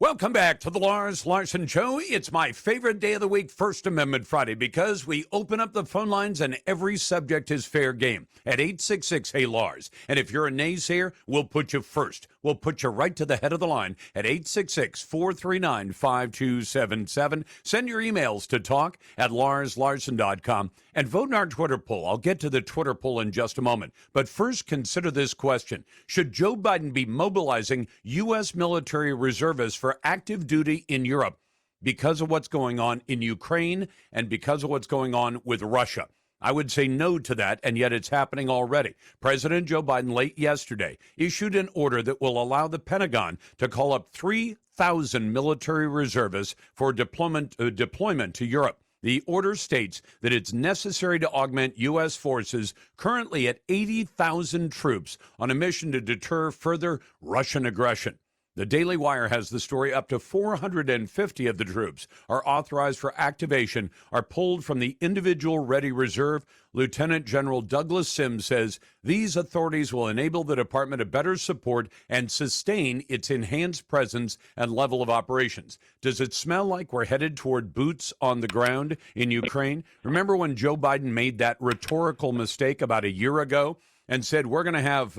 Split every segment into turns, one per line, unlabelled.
Welcome back to the Lars Larson Show. It's my favorite day of the week, First Amendment Friday, because we open up the phone lines and every subject is fair game at 866-HEY-LARS. And if you're a naysayer, we'll put you first. We'll put you right to the head of the line at 866-439-5277. Send your emails to talk@larslarson.com and vote in our Twitter poll. I'll get to the Twitter poll in just a moment. But first, consider this question. Should Joe Biden be mobilizing U.S. military reservists for active duty in Europe because of what's going on in Ukraine and because of what's going on with Russia? I would say no to that, and yet it's happening already. President Joe Biden late yesterday issued an order that will allow the Pentagon to call up 3,000 military reservists for deployment to Europe. The order states that it's necessary to augment U.S. forces currently at 80,000 troops on a mission to deter further Russian aggression. The Daily Wire has the story up to 450 of the troops are authorized for activation, are pulled from the individual ready reserve. Lieutenant General Douglas Sims says these authorities will enable the department to better support and sustain its enhanced presence and level of operations. Does it smell like we're headed toward boots on the ground in Ukraine? Remember when Joe Biden made that rhetorical mistake about a year ago and said we're going to have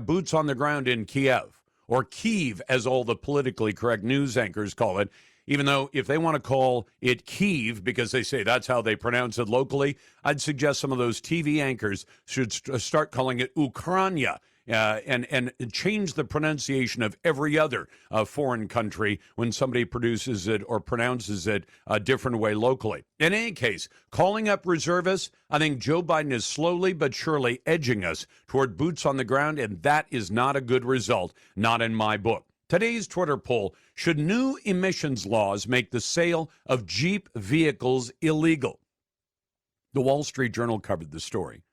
boots on the ground in Kiev? Or Kyiv, as all the politically correct news anchors call it, even though if they want to call it Kyiv because they say that's how they pronounce it locally, I'd suggest some of those TV anchors should start calling it Ukraina and change the pronunciation of every other foreign country when somebody produces it or pronounces it a different way locally. In any case, calling up reservists, I think Joe Biden is slowly but surely edging us toward boots on the ground, and that is not a good result, not in my book. Today's Twitter poll: should new emissions laws make the sale of Jeep vehicles illegal? The Wall Street Journal covered the story.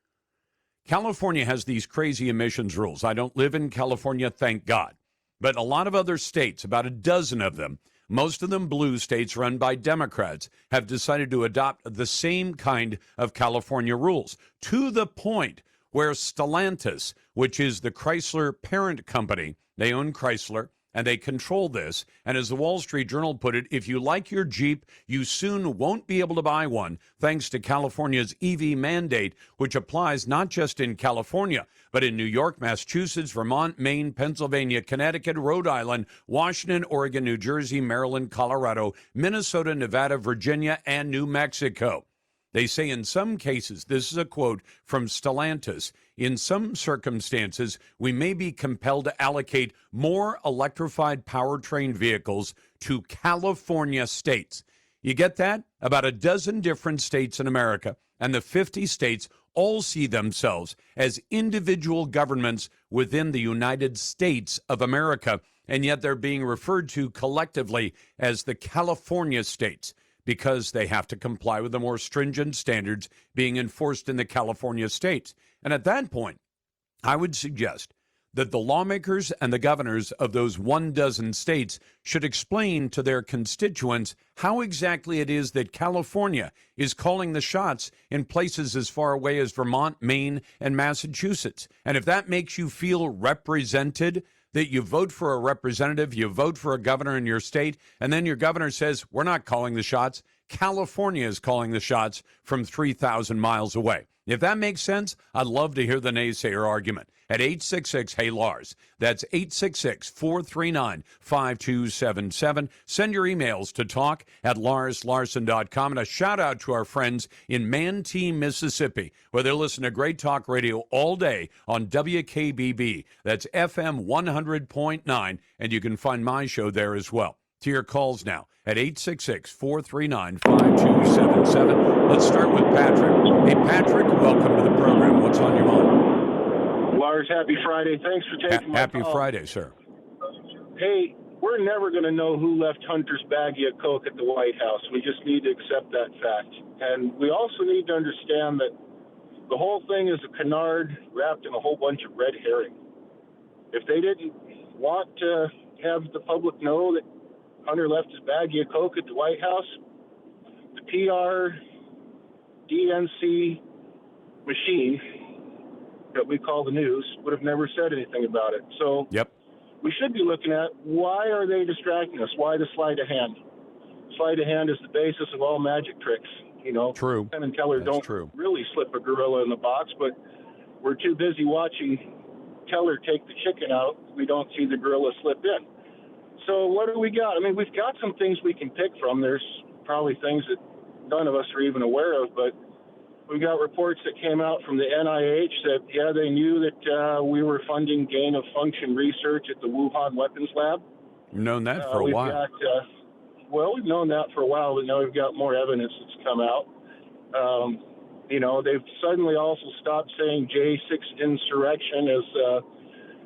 California has these crazy emissions rules. I don't live in California, thank God. But a lot of other states, about a dozen of them, most of them blue states run by Democrats, have decided to adopt the same kind of California rules, to the point where Stellantis, which is the Chrysler parent company, they own Chrysler, and they control this. And as the Wall Street Journal put it, if you like your Jeep, you soon won't be able to buy one, thanks to California's EV mandate, which applies not just in California, but in New York, Massachusetts, Vermont, Maine, Pennsylvania, Connecticut, Rhode Island, Washington, Oregon, New Jersey, Maryland, Colorado, Minnesota, Nevada, Virginia, and New Mexico. They say in some cases, this is a quote from Stellantis, in some circumstances, we may be compelled to allocate more electrified powertrain vehicles to California states. You get that? About a dozen different states in America, and the 50 states all see themselves as individual governments within the United States of America, and yet they're being referred to collectively as the California states, because they have to comply with the more stringent standards being enforced in the California states. And at that point, I would suggest that the lawmakers and the governors of those 12 states should explain to their constituents how exactly it is that California is calling the shots in places as far away as Vermont, Maine, and Massachusetts. And if that makes you feel represented, that you vote for a representative, you vote for a governor in your state, and then your governor says, we're not calling the shots. California is calling the shots from 3,000 miles away. If that makes sense, I'd love to hear the naysayer argument at 866-HEY-LARS. That's 866-439-5277. Send your emails to talk@larslarson.com. And a shout out to our friends in Manatee, Mississippi, where they listen to great talk radio all day on WKBB. That's FM 100.9, and you can find my show there as well. To your calls now at 866-439-5277. Let's start with Patrick. Hey, Patrick, welcome to the program. What's on your mind?
Lars, happy Friday. Thanks for taking my call.
Happy Friday, sir.
Hey, we're never going to know who left Hunter's baggie of Coke at the White House. We just need to accept that fact. And we also need to understand that the whole thing is a canard wrapped in a whole bunch of red herring. If they didn't want to have the public know that Hunter left his baggie of Coke at the White House, the PR, DNC machine that we call the news would have never said anything about it. So
yep.
we should be looking at why are they distracting us? Why the sleight of hand? Sleight of hand is the basis of all magic tricks.
True.
Penn and Teller
That's
don't
true.
really slip a gorilla in the box, but we're too busy watching Teller take the chicken out. We don't see the gorilla slip in. So what do we got? I mean, we've got some things we can pick from. There's probably things that none of us are even aware of, but we've got reports that came out from the NIH that, they knew that we were funding gain-of-function research at the Wuhan Weapons Lab.
You've known that for a while.
We've known that for a while, but now we've got more evidence that's come out. They've suddenly also stopped saying J6 insurrection as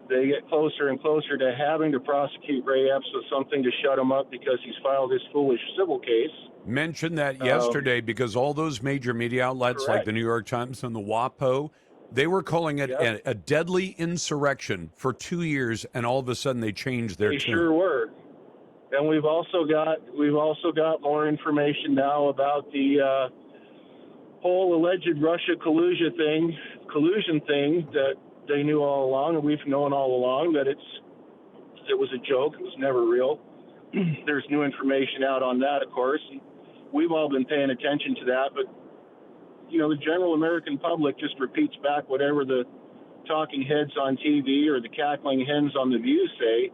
they get closer and closer to having to prosecute Ray Epps with something to shut him up because he's filed this foolish civil case.
Mentioned that yesterday because all those major media outlets like the New York Times and the WAPO, they were calling it a deadly insurrection for 2 years, and all of a sudden they changed their tune.
They sure were. And we've also got more information now about the whole alleged Russia collusion thing that they knew all along, and we've known all along that it was a joke. It was never real. There's new information out on that, of course. And we've all been paying attention to that, but the general American public just repeats back whatever the talking heads on TV or the cackling hens on The View say.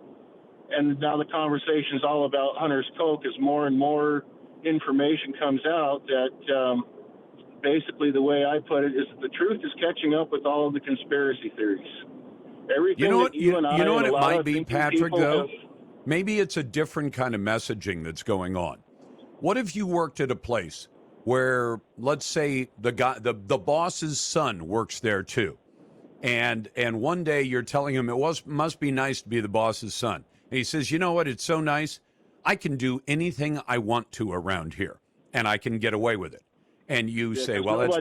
And now the conversation is all about Hunter's Coke as more and more information comes out that basically the way I put it is that the truth is catching up with all of the conspiracy theories. Everything
you know what,
that you and I
you know
and
what
a
it
lot
might
of
be,
thinking
Patrick,
people
though?
have-
Maybe it's a different kind of messaging that's going on. What if you worked at a place where, let's say, the boss's son works there too, and one day you're telling him must be nice to be the boss's son, and he says, you know what, it's so nice, I can do anything I want to around here, and I can get away with it. And you say, well, that's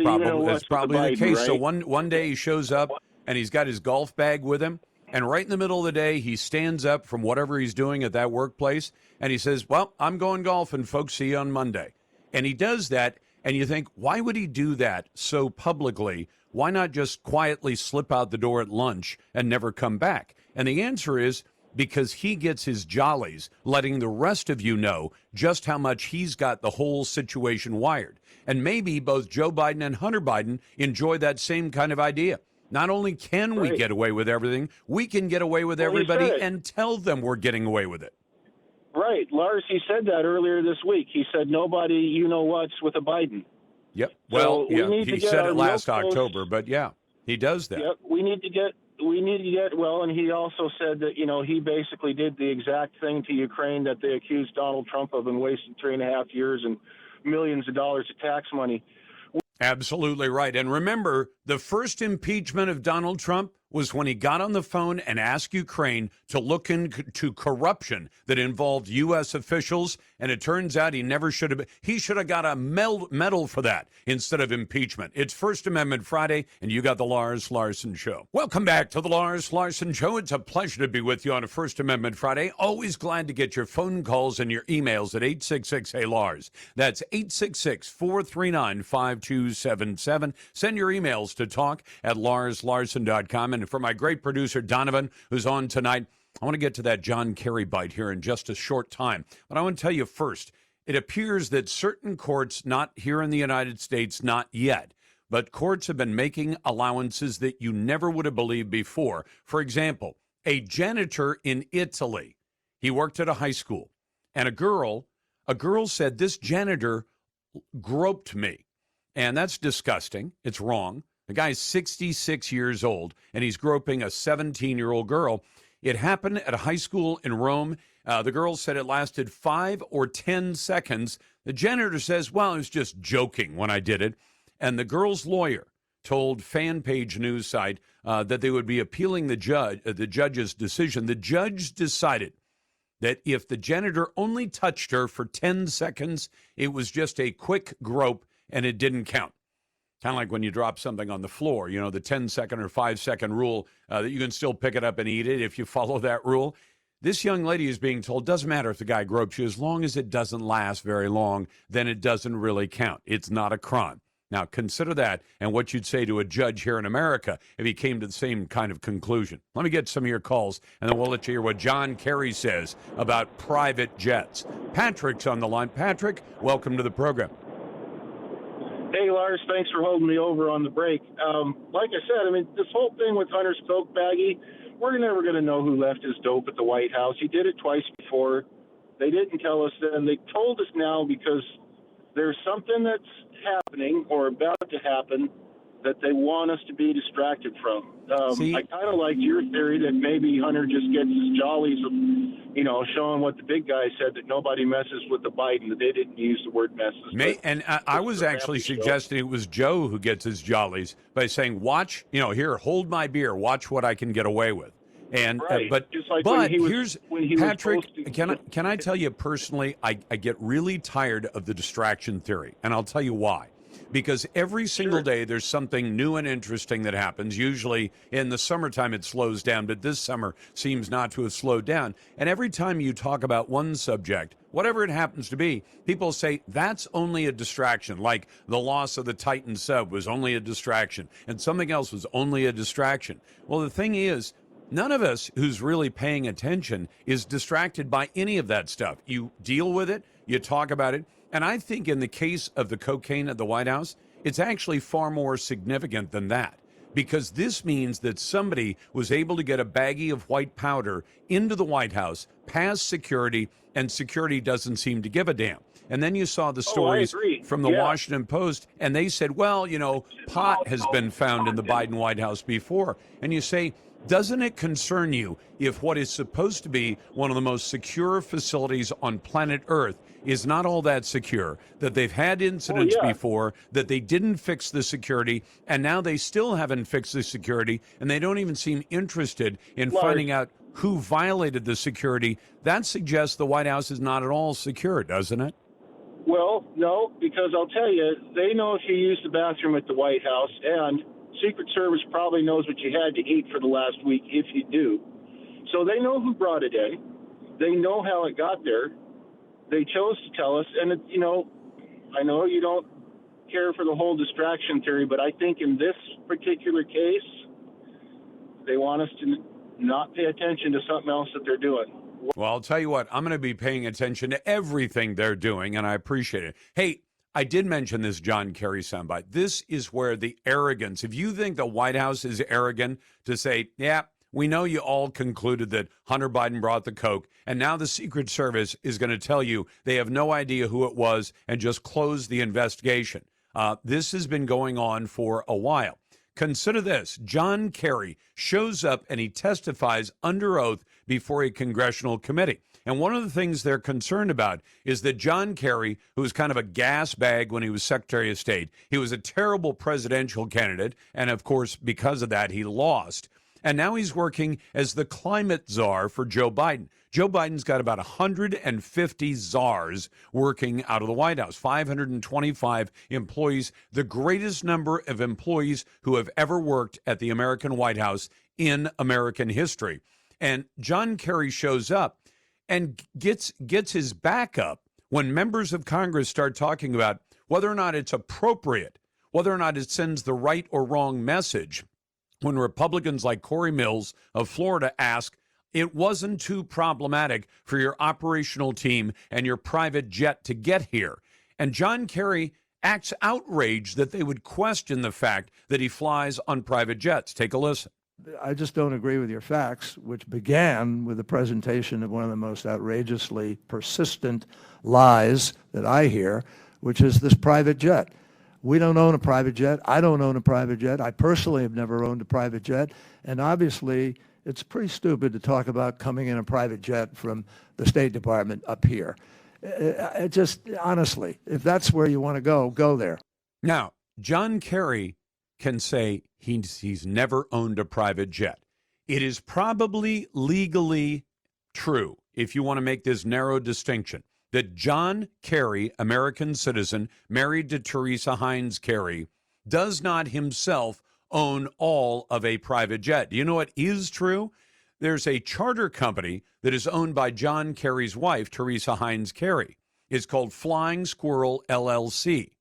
probably the case.
Right?
So one day he shows up and he's got his golf bag with him. And right in the middle of the day, he stands up from whatever he's doing at that workplace, and he says, well, I'm going golfing, folks. See you on Monday. And he does that, and you think, why would he do that so publicly? Why not just quietly slip out the door at lunch and never come back? And the answer is because he gets his jollies letting the rest of you know just how much he's got the whole situation wired. And maybe both Joe Biden and Hunter Biden enjoy that same kind of idea. Not only can we get away with everything, we can get away with everybody and tell them we're getting away with it.
Right. Lars, he said that earlier this week. He said nobody you-know-what's with a Biden.
Yep.
So
well,
he
said it last October, but he does that.
Yep. We need to get, and he also said that, he basically did the exact thing to Ukraine that they accused Donald Trump of and wasted 3.5 years and millions of dollars of tax money.
Absolutely right. And remember, the first impeachment of Donald Trump was when he got on the phone and asked Ukraine to look into corruption that involved U.S. officials. And it turns out he never should have. He should have got a medal for that instead of impeachment. It's First Amendment Friday, and you got the Lars Larson Show. Welcome back to the Lars Larson Show. It's a pleasure to be with you on a First Amendment Friday. Always glad to get your phone calls and your emails at 866-HEY-LARS. That's 866-439-5277. Send your emails to talk@larslarson.com. And for my great producer, Donovan, who's on tonight, I want to get to that John Kerry bite here in just a short time. But I want to tell you first, it appears that certain courts, not here in the United States, not yet, but courts have been making allowances that you never would have believed before. For example, a janitor in Italy, he worked at a high school, and a girl said, this janitor groped me. And that's disgusting. It's wrong. The guy's 66 years old, and he's groping a 17-year-old girl. It happened at a high school in Rome. The girl said it lasted 5 or 10 seconds. The janitor says, well, I was just joking when I did it. And the girl's lawyer told Fan Page News site that they would be appealing the judge's decision. The judge decided that if the janitor only touched her for 10 seconds, it was just a quick grope and it didn't count. Kind of like when you drop something on the floor, the 10-second or 5-second rule that you can still pick it up and eat it if you follow that rule. This young lady is being told, doesn't matter if the guy gropes you, as long as it doesn't last very long, then it doesn't really count. It's not a crime. Now, consider that and what you'd say to a judge here in America if he came to the same kind of conclusion. Let me get some of your calls, and then we'll let you hear what John Kerry says about private jets. Patrick's on the line. Patrick, welcome to the program.
Hey, Lars, thanks for holding me over on the break. Like I said, I mean, this whole thing with Hunter's Coke baggie, we're never going to know who left his dope at the White House. He did it twice before. They didn't tell us then. They told us now because there's something that's happening or about to happen that they want us to be distracted from. I kind of liked your theory that maybe Hunter just gets his jollies of, showing what the big guy said, that nobody messes with the Biden, that they didn't use the word messes.
And I was actually suggesting it was Joe who gets his jollies by saying, watch, here, hold my beer, watch what I can get away with. And
right.
But here's Patrick. Can I tell you personally? I get really tired of the distraction theory, and I'll tell you why. Because every single day there's something new and interesting that happens. Usually in the summertime it slows down, but this summer seems not to have slowed down. And every time you talk about one subject, whatever it happens to be, people say that's only a distraction, like the loss of the Titan sub was only a distraction, and something else was only a distraction. Well, the thing is, none of us who's really paying attention is distracted by any of that stuff. You deal with it, you talk about it, and I think in the case of the cocaine at the White House, it's actually far more significant than that, because this means that somebody was able to get a baggie of white powder into the White House, past security, and security doesn't seem to give a damn. And then you saw the stories from the Washington Post, and they said, well, pot has been found in the Biden White House before. And you say, doesn't it concern you if what is supposed to be one of the most secure facilities on planet Earth is not all that secure, that they've had incidents before, that they didn't fix the security, and now they still haven't fixed the security, and they don't even seem interested in finding out who violated the security? That suggests the White House is not at all secure, doesn't it?
Well, no, because I'll tell you, they know if you use the bathroom at the White House, and Secret Service probably knows what you had to eat for the last week if you do. So they know who brought it in. They know how it got there. They chose to tell us. And, I know you don't care for the whole distraction theory, but I think in this particular case, they want us to not pay attention to something else that they're doing.
Well, I'll tell you what, I'm going to be paying attention to everything they're doing, and I appreciate it. Hey, I did mention this John Kerry soundbite. This is where the arrogance, if you think the White House is arrogant to say, yeah, we know you all concluded that Hunter Biden brought the coke, and now the Secret Service is going to tell you they have no idea who it was and just close the investigation. This has been going on for a while. Consider this. John Kerry shows up and he testifies under oath before a congressional committee. And one of the things they're concerned about is that John Kerry, who was kind of a gas bag when he was Secretary of State, he was a terrible presidential candidate. And of course, because of that, he lost. And now he's working as the climate czar for Joe Biden. Joe Biden's got about 150 czars working out of the White House, 525 employees, the greatest number of employees who have ever worked at the American White House in American history. And John Kerry shows up and gets his back up when members of Congress start talking about whether or not it's appropriate, whether or not it sends the right or wrong message. When Republicans like Corey Mills of Florida ask, it wasn't too problematic for your operational team and your private jet to get here. And John Kerry acts outraged that they would question the fact that he flies on private jets. Take a listen.
I just don't agree with your facts, which began with the presentation of one of the most outrageously persistent lies that I hear, which is this private jet. We don't own a private jet. I don't own a private jet. I personally have never owned a private jet. And obviously, it's pretty stupid to talk about coming in a private jet from the State Department up here. It just, honestly, if that's where you want to go, go there.
Now, John Kerry can say he's never owned a private jet. It is probably legally true, if you want to make this narrow distinction, that John Kerry, American citizen, married to Teresa Heinz Kerry, does not himself own all of a private jet. Do you know what is true? There's a charter company that is owned by John Kerry's wife, Teresa Heinz Kerry. It's called Flying Squirrel LLC.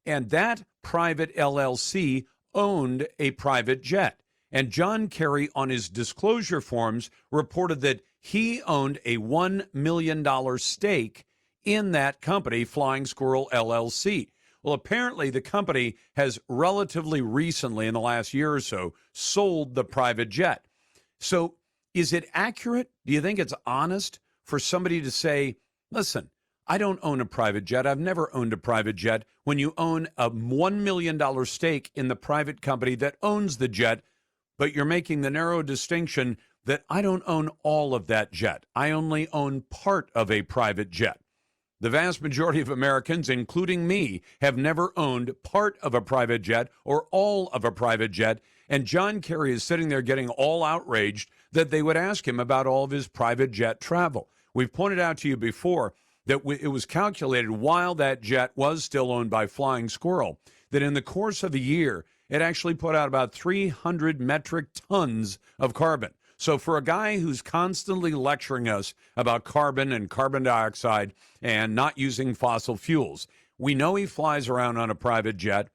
And that private LLC owned a private jet. And John Kerry, on his disclosure forms, reported that he owned a $1 million stake in that company, Flying Squirrel LLC. Well, apparently the company has relatively recently, in the last year or so, sold the private jet. So is it accurate? Do you think it's honest for somebody to say, listen, I don't own a private jet. I've never owned a private jet. When you own a $1 million stake in the private company that owns the jet, but you're making the narrow distinction that I don't own all of that jet. I only own part of a private jet. The vast majority of Americans, including me, have never owned part of a private jet or all of a private jet. And John Kerry is sitting there getting all outraged that they would ask him about all of his private jet travel. We've pointed out to you before that it was calculated while that jet was still owned by Flying Squirrel, that in the course of a year, it actually put out about 300 metric tons of carbon. So for a guy who's constantly lecturing us about carbon and carbon dioxide and not using fossil fuels, we know he flies around on a private jet.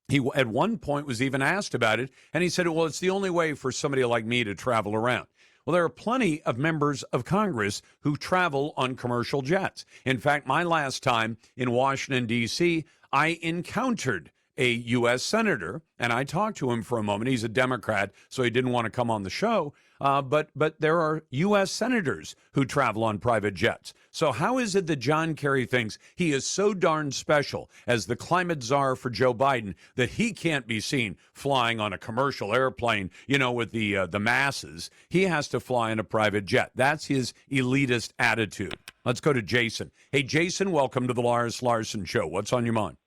He at one point was even asked about it, and he said, well, it's the only way for somebody like me to travel around. Well, there are plenty of members of Congress who travel on commercial jets. In fact, my last time in Washington, D.C., I encountered a U.S. senator, and I talked to him for a moment. He's a Democrat, so he didn't want to come on the show. But there are U.S. senators who travel on private jets. So how is it that John Kerry thinks he is so darn special as the climate czar for Joe Biden that he can't be seen flying on a commercial airplane, with the masses? He has to fly in a private jet. That's his elitist attitude. Let's go to Jason. Hey, Jason, welcome to the Lars Larson Show. What's on your mind?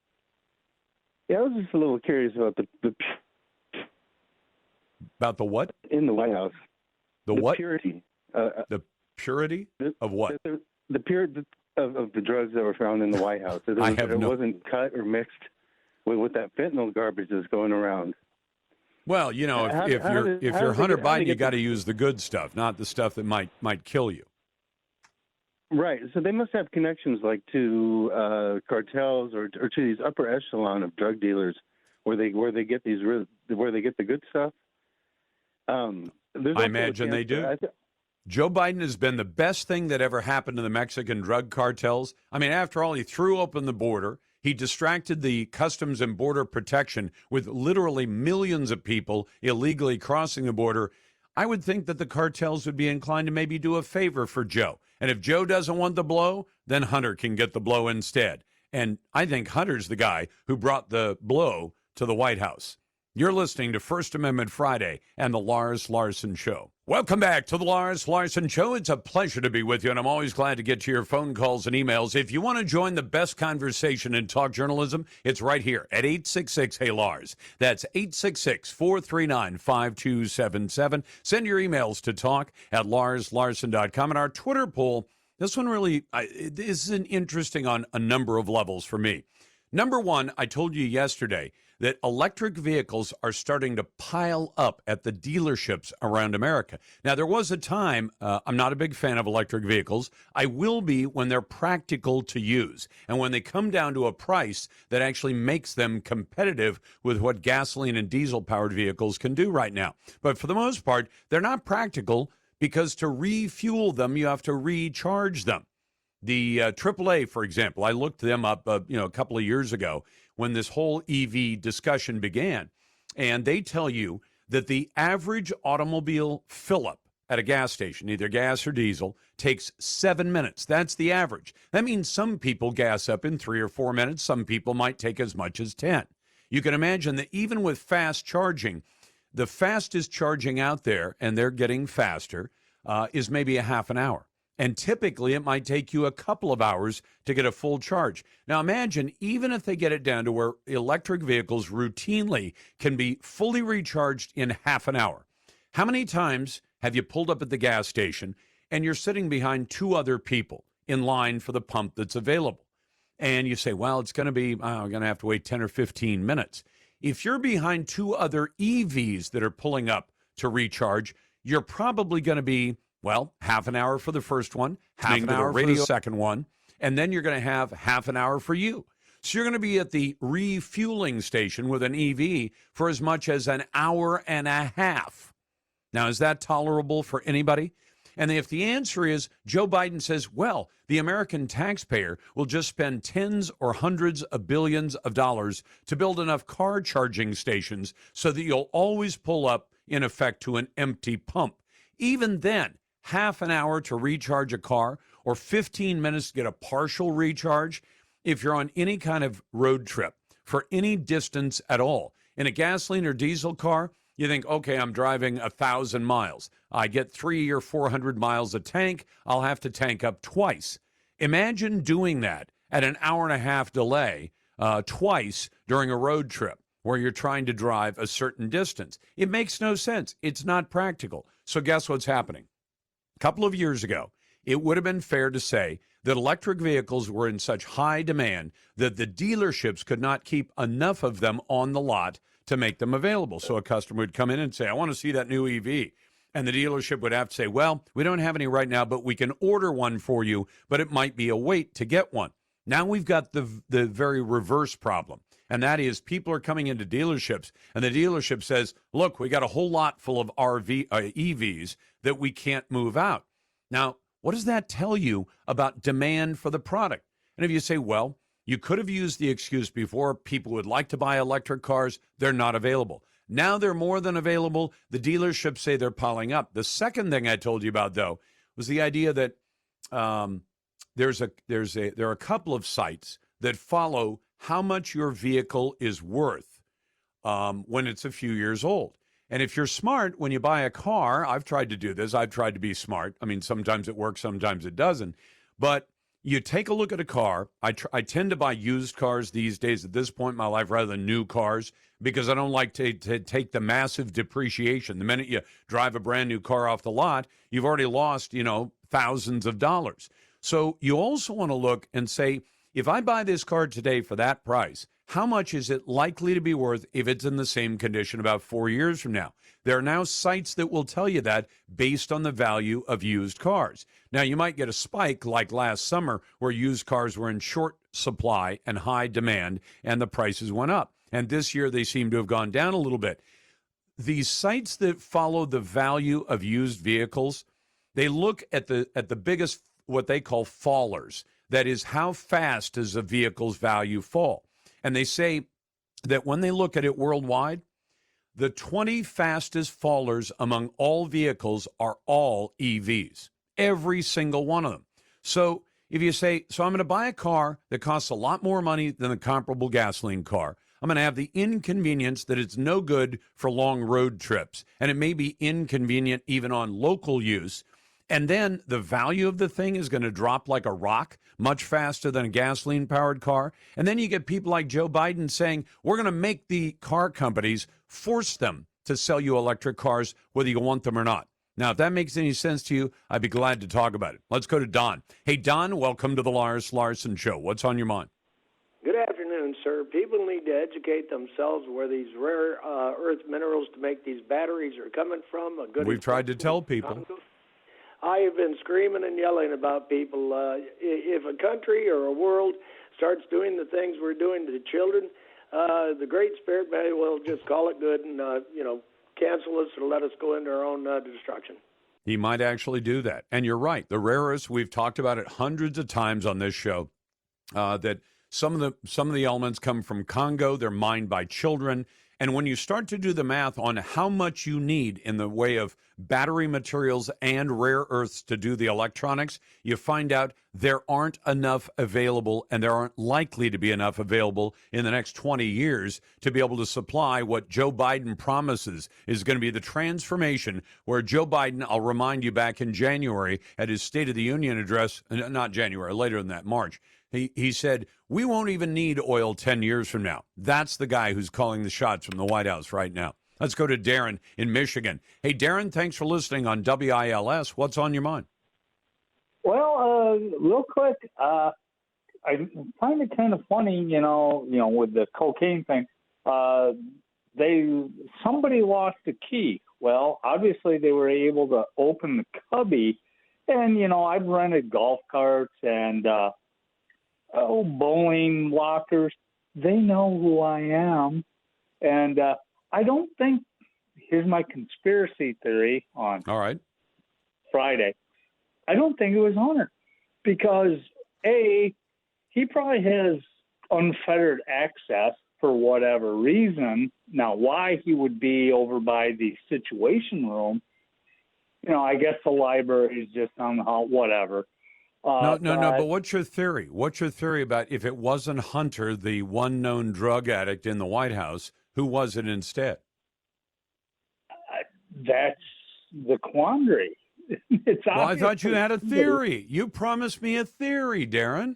Yeah, I was just a little curious about the
About the what?
In the White House.
The what?
Purity.
The purity of what?
The purity of the drugs that were found in the White House. It wasn't cut or mixed with that fentanyl garbage that's going around.
Well, if you're Hunter Biden, you got to use the good stuff, not the stuff that might kill you.
Right. So they must have connections like to cartels or to these upper echelon of drug dealers where they get the good stuff.
I imagine they do. Joe Biden has been the best thing that ever happened to the Mexican drug cartels. I mean, after all, he threw open the border. He distracted the Customs and Border Protection with literally millions of people illegally crossing the border. I would think that the cartels would be inclined to maybe do a favor for Joe. And if Joe doesn't want the blow, then Hunter can get the blow instead. And I think Hunter's the guy who brought the blow to the White House. You're listening to First Amendment Friday and the Lars Larson Show. Welcome back to the Lars Larson Show. It's a pleasure to be with you, and I'm always glad to get to your phone calls and emails. If you want to join the best conversation in talk journalism, it's right here at 866-HEY-LARS. That's 866-439-5277. Send your emails to talk@larslarson.com. And our Twitter poll, this one really this is interesting on a number of levels for me. Number one, I told you yesterday that electric vehicles are starting to pile up at the dealerships around America. Now, there was a time, I'm not a big fan of electric vehicles. I will be when they're practical to use and when they come down to a price that actually makes them competitive with what gasoline and diesel-powered vehicles can do right now. But for the most part, they're not practical because to refuel them, you have to recharge them. The AAA, for example, I looked them up a couple of years ago when this whole EV discussion began, and they tell you that the average automobile fill-up at a gas station, either gas or diesel, takes 7 minutes. That's the average. That means some people gas up in 3 or 4 minutes. Some people might take as much as 10. You can imagine that even with fast charging, the fastest charging out there, and they're getting faster, is maybe a half an hour. And typically, it might take you a couple of hours to get a full charge. Now, imagine even if they get it down to where electric vehicles routinely can be fully recharged in half an hour. How many times have you pulled up at the gas station and you're sitting behind two other people in line for the pump that's available? And you say, well, it's going to be, I'm going to have to wait 10 or 15 minutes. If you're behind two other EVs that are pulling up to recharge, you're probably going to be half an hour for the first one, half an hour for the second one, and then you're going to have half an hour for you. So you're going to be at the refueling station with an EV for as much as an hour and a half. Now, is that tolerable for anybody? And if the answer is Joe Biden says, well, the American taxpayer will just spend tens or hundreds of billions of dollars to build enough car charging stations so that you'll always pull up, in effect, to an empty pump. Even then, half an hour to recharge a car or 15 minutes to get a partial recharge, if you're on any kind of road trip for any distance at all, in a gasoline or diesel car, you think, okay, I'm driving 1,000 miles. I get 300 or 400 miles a tank. I'll have to tank up twice. Imagine doing that at an hour and a half delay twice during a road trip where you're trying to drive a certain distance. It makes no sense. It's not practical. So guess what's happening? A couple of years ago, it would have been fair to say that electric vehicles were in such high demand that the dealerships could not keep enough of them on the lot to make them available. So a customer would come in and say, I want to see that new EV. And the dealership would have to say, well, we don't have any right now, but we can order one for you, but it might be a wait to get one. Now we've got the very reverse problem. And that is people are coming into dealerships and the dealership says, look, we got a whole lot full of EVs that we can't move out. Now, what does that tell you about demand for the product? And if you say, well, you could have used the excuse before people would like to buy electric cars, they're not available. Now they're more than available. The dealerships say they're piling up. The second thing I told you about, though, was the idea that there are a couple of sites that follow how much your vehicle is worth when it's a few years old. And if you're smart, when you buy a car, I've tried to do this. I've tried to be smart. I mean, sometimes it works, sometimes it doesn't. But you take a look at a car. I tend to buy used cars these days at this point in my life rather than new cars because I don't like to take the massive depreciation. The minute you drive a brand new car off the lot, you've already lost, thousands of dollars. So you also want to look and say, if I buy this car today for that price, how much is it likely to be worth if it's in the same condition about 4 years from now? There are now sites that will tell you that based on the value of used cars. Now, you might get a spike like last summer where used cars were in short supply and high demand and the prices went up. And this year they seem to have gone down a little bit. These sites that follow the value of used vehicles, they look at the biggest, what they call fallers. That is, how fast does a vehicle's value fall? And they say that when they look at it worldwide, the 20 fastest fallers among all vehicles are all EVs, every single one of them. So if you say, so I'm going to buy a car that costs a lot more money than a comparable gasoline car, I'm going to have the inconvenience that it's no good for long road trips, and it may be inconvenient even on local use. And then the value of the thing is going to drop like a rock, much faster than a gasoline-powered car. And then you get people like Joe Biden saying, we're going to make the car companies force them to sell you electric cars, whether you want them or not. Now, if that makes any sense to you, I'd be glad to talk about it. Let's go to Don. Hey, Don, welcome to the Lars Larson Show. What's on your mind?
Good afternoon, sir. People need to educate themselves where these rare earth minerals to make these batteries are coming from.
We've tried to tell people.
Congo. I have been screaming and yelling about people. If a country or a world starts doing the things we're doing to the children, the Great Spirit may well just call it good and, cancel us or let us go into our own destruction.
He might actually do that. And you're right. The rare earths, we've talked about it hundreds of times on this show, that some of the elements come from Congo. They're mined by children. And when you start to do the math on how much you need in the way of battery materials and rare earths to do the electronics, you find out there aren't enough available, and there aren't likely to be enough available in the next 20 years to be able to supply what Joe Biden promises is going to be the transformation where Joe Biden, I'll remind you, back in January at his State of the Union address, not January, later than that, March, he said, we won't even need oil 10 years from now. That's the guy who's calling the shots from the White House right now. Let's go to Darren in Michigan. Hey, Darren, thanks for listening on WILS. What's on your mind?
Well, real quick, I find it kind of funny, with the cocaine thing. Somebody lost a key. Well, obviously they were able to open the cubby, and I've rented golf carts and bowling lockers. They know who I am. And I don't think, here's my conspiracy theory on
All right.
Friday. I don't think it was Hunter because, A, he probably has unfettered access for whatever reason. Now, why he would be over by the Situation Room, I guess the library is just somehow whatever.
No. But what's your theory? What's your theory about if it wasn't Hunter, the one known drug addict in the White House, who was it instead?
That's the quandary. It's
well, I thought you had a theory. You promised me a theory, Darren.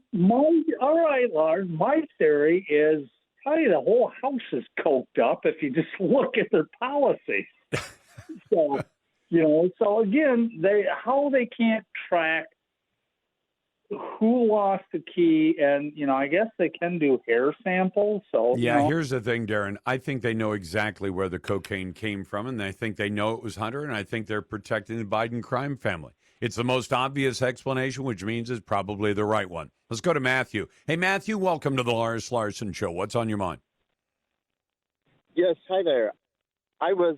All right, Lars. My theory is probably the whole house is coked up if you just look at their policies. So, so again, how they can't track who lost the key, and I guess they can do hair samples. So
here's the thing, Darren. I think they know exactly where the cocaine came from, and I think they know it was Hunter, and I think they're protecting the Biden crime family. It's the most obvious explanation, which means it's probably the right one. Let's go to Matthew. Hey, Matthew, welcome to the Lars Larson Show. What's on your mind?
Yes, hi there. I was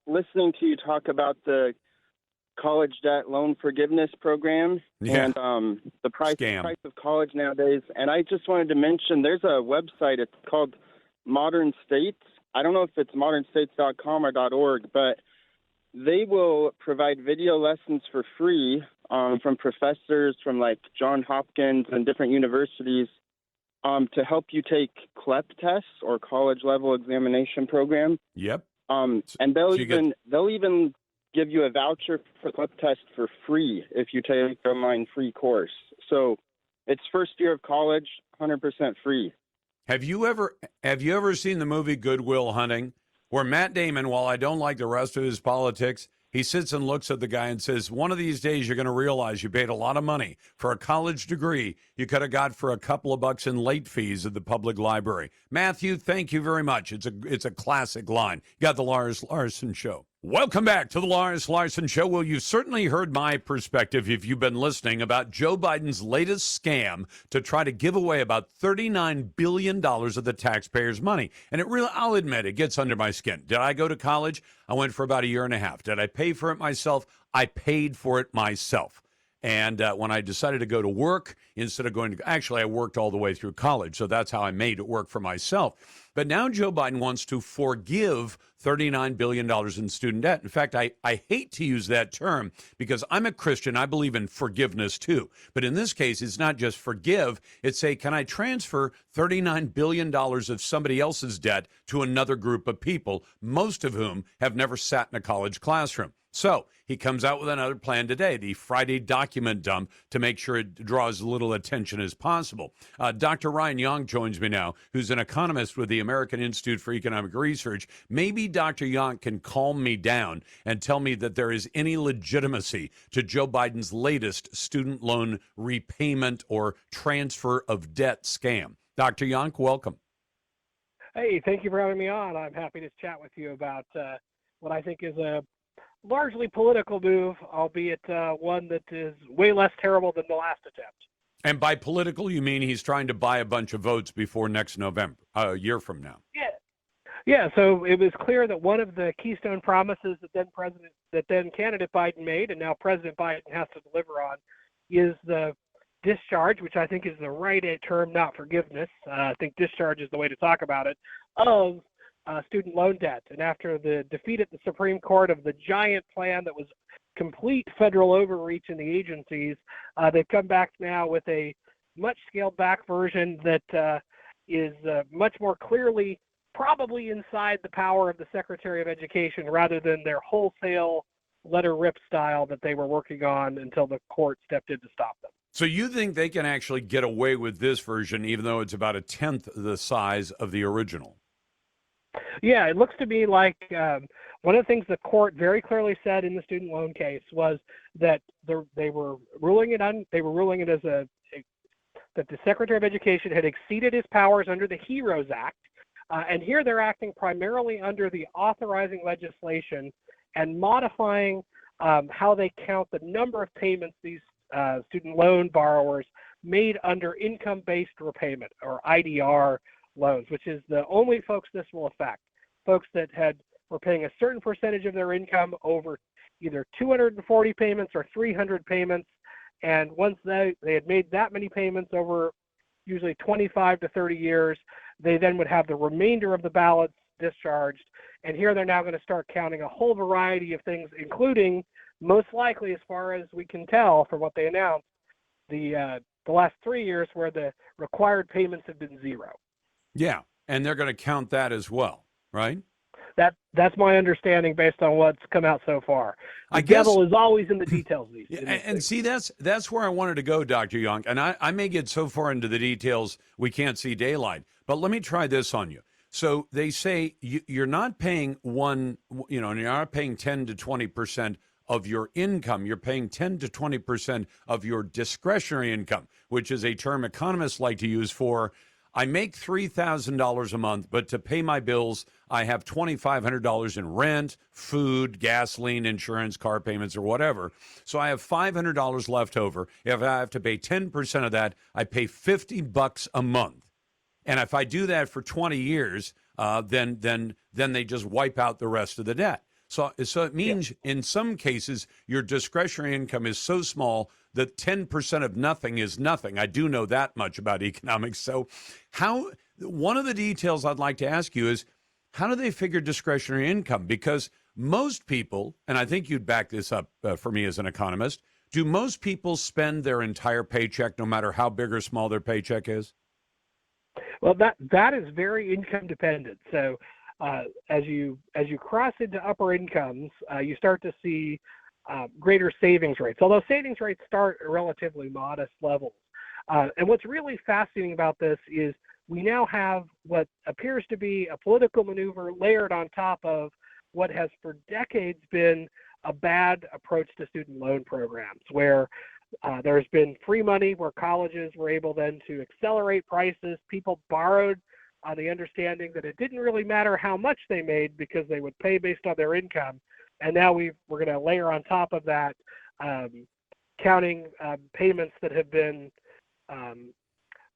listening to you talk about the college debt loan forgiveness program and the price of college nowadays. And I just wanted to mention there's a website. It's called Modern States. I don't know if it's modernstates.com or .org, but they will provide video lessons for free from professors from like Johns Hopkins and different universities to help you take CLEP tests or college level examination program.
Yep.
And they'll even give you a voucher for the test for free if you take the online free course. So it's first year of college, 100% free.
Have you ever seen the movie Good Will Hunting, where Matt Damon, while I don't like the rest of his politics, he sits and looks at the guy and says, one of these days you're going to realize you paid a lot of money for a college degree you could have got for a couple of bucks in late fees at the public library. Matthew, thank you very much. It's a classic line. You got the Lars Larson Show. Welcome back to the Lars Larson Show. Well, you've certainly heard my perspective if you've been listening about Joe Biden's latest scam to try to give away about $39 billion of the taxpayers' money. And I'll admit, it gets under my skin. Did I go to college? I went for about a year and a half. Did I pay for it myself? I paid for it myself. And when I decided to go to work, instead of I worked all the way through college, so that's how I made it work for myself. But now Joe Biden wants to forgive $39 billion in student debt. In fact, I hate to use that term because I'm a Christian. I believe in forgiveness too. But in this case, it's not just forgive. It's say, can I transfer $39 billion of somebody else's debt to another group of people, most of whom have never sat in a college classroom? So he comes out with another plan today, the Friday document dump, to make sure it draws as little attention as possible. Dr. Ryan Young joins me now, who's an economist with the American Institute for Economic Research. Maybe Dr. Young can calm me down and tell me that there is any legitimacy to Joe Biden's latest student loan repayment or transfer of debt scam. Dr. Young, welcome.
Hey, thank you for having me on. I'm happy to chat with you about what I think is a largely political move, albeit one that is way less terrible than the last attempt.
And by political, you mean he's trying to buy a bunch of votes before next November, a year from now?
Yeah. So it was clear that one of the keystone promises that then candidate Biden made, and now President Biden has to deliver on, is the discharge, which I think is the right term, not forgiveness. I think discharge is the way to talk about it, of student loan debt. And after the defeat at the Supreme Court of the giant plan that was complete federal overreach in the agencies, they've come back now with a much scaled back version that is much more clearly probably inside the power of the Secretary of Education rather than their wholesale letter rip style that they were working on until the court stepped in to stop them.
So you think they can actually get away with this version even though it's about a tenth the size of the original?
Yeah, it looks to me like one of the things the court very clearly said in the student loan case was that they were ruling it as that the Secretary of Education had exceeded his powers under the HEROES Act, and here they're acting primarily under the authorizing legislation and modifying how they count the number of payments these student loan borrowers made under income-based repayment, or IDR loans, which is the only folks this will affect. Folks that were paying a certain percentage of their income over either 240 payments or 300 payments, and once they had made that many payments over usually 25 to 30 years, they then would have the remainder of the balance discharged. And here they're now going to start counting a whole variety of things, including, most likely, as far as we can tell from what they announced, the last 3 years where the required payments have been zero.
Yeah, and they're going to count that as well, right?
That's my understanding based on what's come out so far. The
I guess,
devil is always in the details.
And see, that's where I wanted to go, Dr. Young. And I may get so far into the details we can't see daylight. But let me try this on you. So they say you're not paying you're not paying 10 to 20% of your income. You're paying 10 to 20% of your discretionary income, which is a term economists like to use for, I make $3,000 a month, but to pay my bills, I have $2,500 in rent, food, gasoline, insurance, car payments, or whatever. So I have $500 left over. If I have to pay 10% of that, I pay $50 a month. And if I do that for 20 years, then they just wipe out the rest of the debt. So it means in some cases your discretionary income is so small that 10% of nothing is nothing. I do know that much about economics. So one of the details I'd like to ask you is, how do they figure discretionary income? Because most people, and I think you'd back this up for me as an economist, do most people spend their entire paycheck no matter how big or small their paycheck is?
Well, that is very income dependent. So as you cross into upper incomes, you start to see greater savings rates, although savings rates start at relatively modest levels. And what's really fascinating about this is we now have what appears to be a political maneuver layered on top of what has for decades been a bad approach to student loan programs, where there's been free money, where colleges were able then to accelerate prices. People borrowed on the understanding that it didn't really matter how much they made because they would pay based on their income. And now we're going to layer on top of that counting payments that have been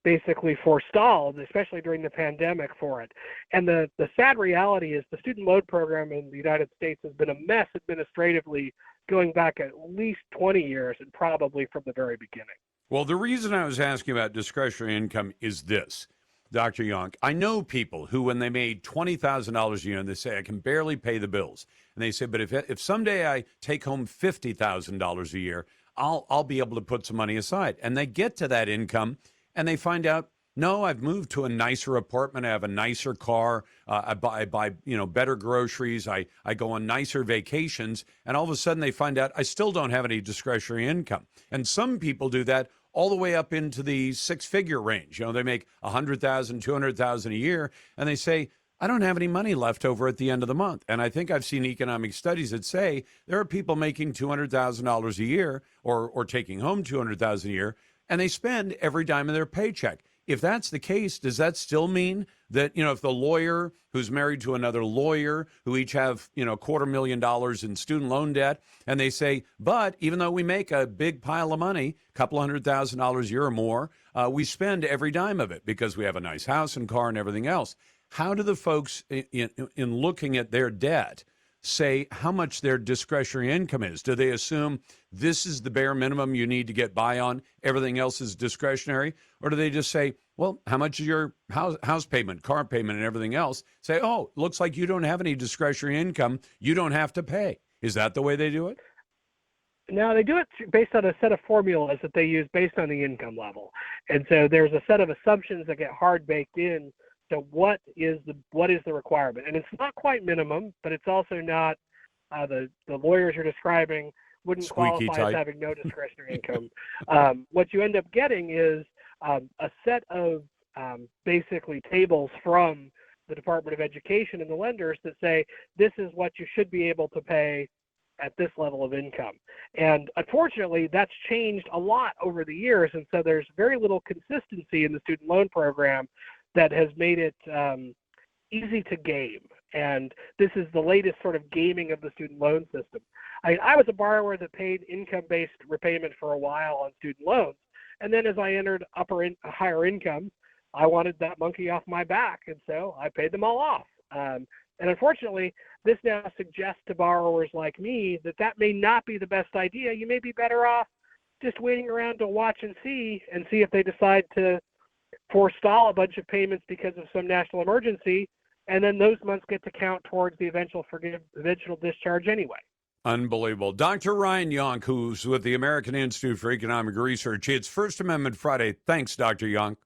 basically forestalled, especially during the pandemic for it. And the sad reality is the student loan program in the United States has been a mess administratively going back at least 20 years and probably from the very beginning.
Well, the reason I was asking about discretionary income is this, Dr. Yonk. I know people who, when they made $20,000 a year, and they say, I can barely pay the bills. And they say, but if someday I take home $50,000 a year, I'll be able to put some money aside. And they get to that income and they find out, no, I've moved to a nicer apartment. I have a nicer car. I buy better groceries. I go on nicer vacations. And all of a sudden they find out I still don't have any discretionary income. And some people do that all the way up into the six-figure range. They make $100,000, $200,000 a year, and they say, I don't have any money left over at the end of the month. And I think I've seen economic studies that say there are people making $200,000 a year or taking home $200,000 a year, and they spend every dime of their paycheck. If that's the case, does that still mean that, if the lawyer who's married to another lawyer who each have, $250,000 in student loan debt, and they say, but even though we make a big pile of money, a couple $100,000 a year or more, we spend every dime of it because we have a nice house and car and everything else. How do the folks in looking at their debt say how much their discretionary income is? Do they assume this is the bare minimum you need to get by on, everything else is discretionary? Or do they just say, well, how much is your house payment, car payment, and everything else? Say, oh, looks like you don't have any discretionary income. You don't have to pay. Is that the way they do it?
Now, they do it based on a set of formulas that they use based on the income level. And so there's a set of assumptions that get hard baked in to what is the requirement. And it's not quite minimum, but it's also not the lawyers you're describing wouldn't
Squeaky
qualify
tight.
as having no discretionary income. What you end up getting is a set of basically tables from the Department of Education and the lenders that say this is what you should be able to pay at this level of income. And unfortunately, that's changed a lot over the years. And so there's very little consistency in the student loan program that has made it easy to game. And this is the latest sort of gaming of the student loan system. I was a borrower that paid income-based repayment for a while on student loans. And then as I entered higher income, I wanted that monkey off my back, and so I paid them all off. And unfortunately, this now suggests to borrowers like me that may not be the best idea. You may be better off just waiting around to watch and see if they decide to forestall a bunch of payments because of some national emergency, and then those months get to count towards the eventual discharge anyway.
Unbelievable. Dr. Ryan Yonk, who's with the American Institute for Economic Research. It's First Amendment Friday. Thanks, Dr. Yonk.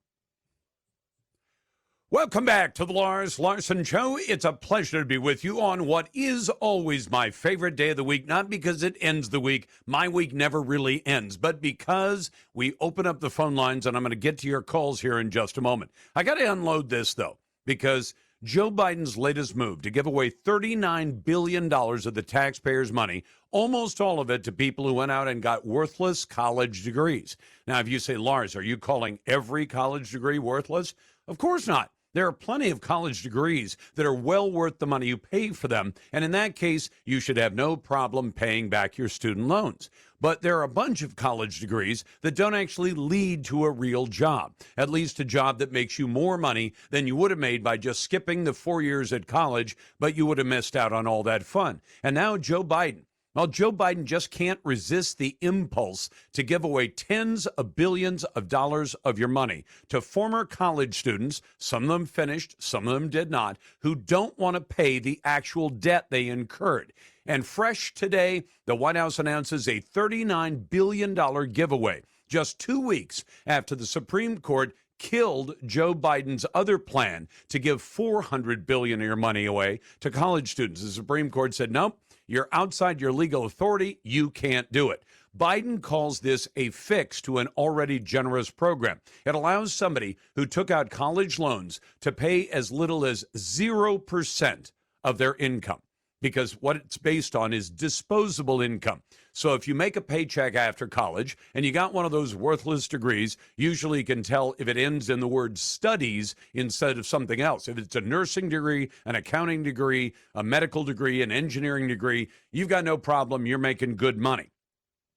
Welcome back to the Lars Larson Show. It's a pleasure to be with you on what is always my favorite day of the week, not because it ends the week. My week never really ends, but because we open up the phone lines, and I'm going to get to your calls here in just a moment. I got to unload this, though, because Joe Biden's latest move to give away $39 billion of the taxpayers' money, almost all of it to people who went out and got worthless college degrees. Now, if you say, Lars, are you calling every college degree worthless? Of course not. There are plenty of college degrees that are well worth the money you pay for them, and in that case, you should have no problem paying back your student loans. But there are a bunch of college degrees that don't actually lead to a real job, at least a job that makes you more money than you would have made by just skipping the 4 years at college, but you would have missed out on all that fun. And now Joe Biden. Well, Joe Biden just can't resist the impulse to give away tens of billions of dollars of your money to former college students, some of them finished, some of them did not, who don't want to pay the actual debt they incurred. And fresh today, the White House announces a $39 billion giveaway just 2 weeks after the Supreme Court killed Joe Biden's other plan to give $400 billion of your money away to college students. The Supreme Court said, nope. You're outside your legal authority. You can't do it. Biden calls this a fix to an already generous program. It allows somebody who took out college loans to pay as little as 0% of their income, because what it's based on is disposable income. So if you make a paycheck after college and you got one of those worthless degrees, usually you can tell if it ends in the word studies instead of something else. If it's a nursing degree, an accounting degree, a medical degree, an engineering degree, you've got no problem. You're making good money.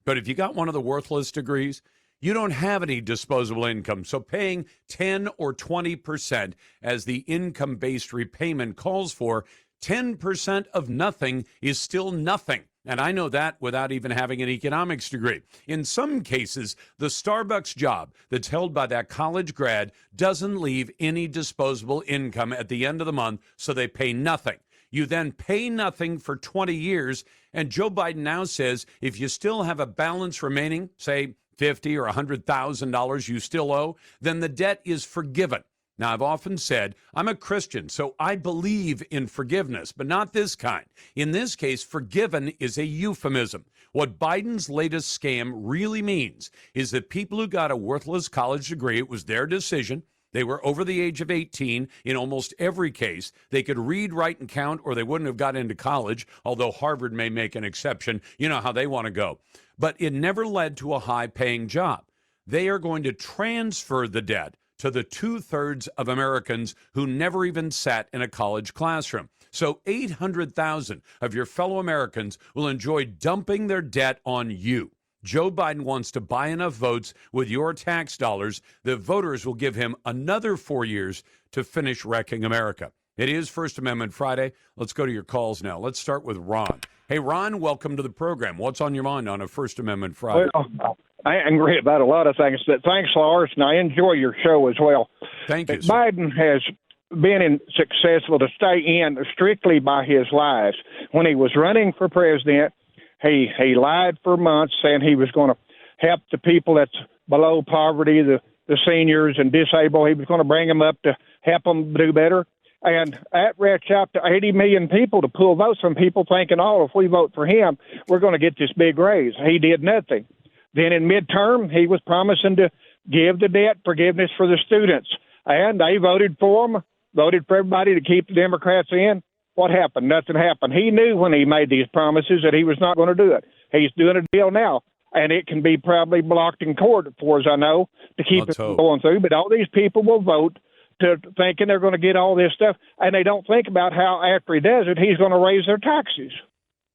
But if you got one of the worthless degrees, you don't have any disposable income. So paying 10 or 20% as the income-based repayment calls for, 10% of nothing is still nothing. And I know that without even having an economics degree. In some cases, the Starbucks job that's held by that college grad doesn't leave any disposable income at the end of the month, so they pay nothing. You then pay nothing for 20 years, and Joe Biden now says if you still have a balance remaining, say $50,000 or $100,000 you still owe, then the debt is forgiven. Now, I've often said, I'm a Christian, so I believe in forgiveness, but not this kind. In this case, forgiven is a euphemism. What Biden's latest scam really means is that people who got a worthless college degree, it was their decision. They were over the age of 18 in almost every case. They could read, write, and count, or they wouldn't have got into college, although Harvard may make an exception. You know how they want to go. But it never led to a high-paying job. They are going to transfer the debt to the 2/3 of Americans who never even sat in a college classroom. So 800,000 of your fellow Americans will enjoy dumping their debt on you. Joe Biden wants to buy enough votes with your tax dollars that voters will give him another 4 years to finish wrecking America. It is First Amendment Friday. Let's go to your calls now. Let's start with Ron. Hey, Ron, welcome to the program. What's on your mind on a First Amendment Friday?
Well, I agree about a lot of things, but thanks, Lars, and I enjoy your show as well.
Thank you,
sir. Biden has been successful to stay in strictly by his lies. When he was running for president, he lied for months saying he was going to help the people that's below poverty, the seniors and disabled. He was going to bring them up to help them do better. And that reached out to 80 million people to pull votes from people thinking, oh, if we vote for him, we're going to get this big raise. He did nothing. Then in midterm, he was promising to give the debt forgiveness for the students. And they voted for him, voted for everybody to keep the Democrats in. What happened? Nothing happened. He knew when he made these promises that he was not going to do it. He's doing a deal now, and it can be probably blocked in court, as far as I know, to keep it going through. But all these people will vote to thinking they're going to get all this stuff, and they don't think about how after he does it, he's going to raise their taxes.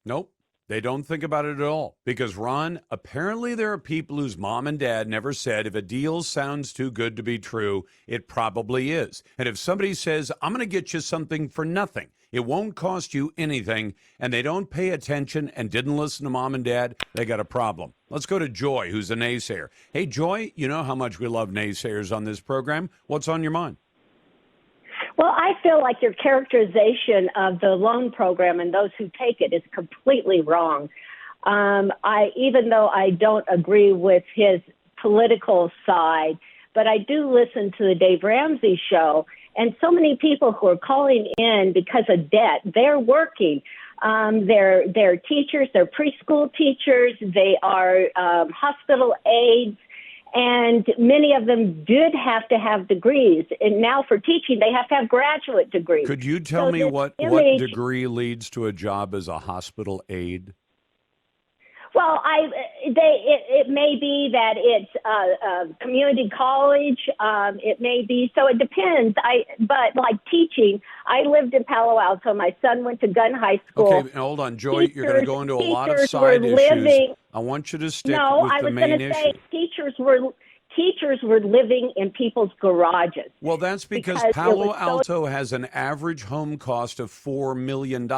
Nope. They don't think about it at all because, Ron, apparently there are people whose mom and dad never said if a deal sounds too good to be true, it probably is. And if somebody says, I'm going to get you something for nothing, it won't cost you anything, and they don't pay attention and didn't listen to mom and dad, they got a problem. Let's go to Joy, who's a naysayer. Hey, Joy, you know how much we love naysayers on this program. What's on your mind?
Well, I feel like your characterization of the loan program and those who take it is completely wrong. Even though I don't agree with his political side, but I do listen to the Dave Ramsey show, and so many people who are calling in because of debt, they're working. They're teachers, they're preschool teachers, they are hospital aides, and many of them did have to have degrees. And now for teaching, they have to have graduate degrees.
Could you tell me what degree leads to a job as a hospital aide?
Well, it may be that it's a community college. It may be, so it depends. But like teaching, I lived in Palo Alto. My son went to Gunn High School.
Okay, hold on, Joy. You're going to go into a lot of side issues. I want you to stick with the main issue.
Say teachers were living in people's garages.
Well, that's because Palo Alto has an average home cost of $4 million.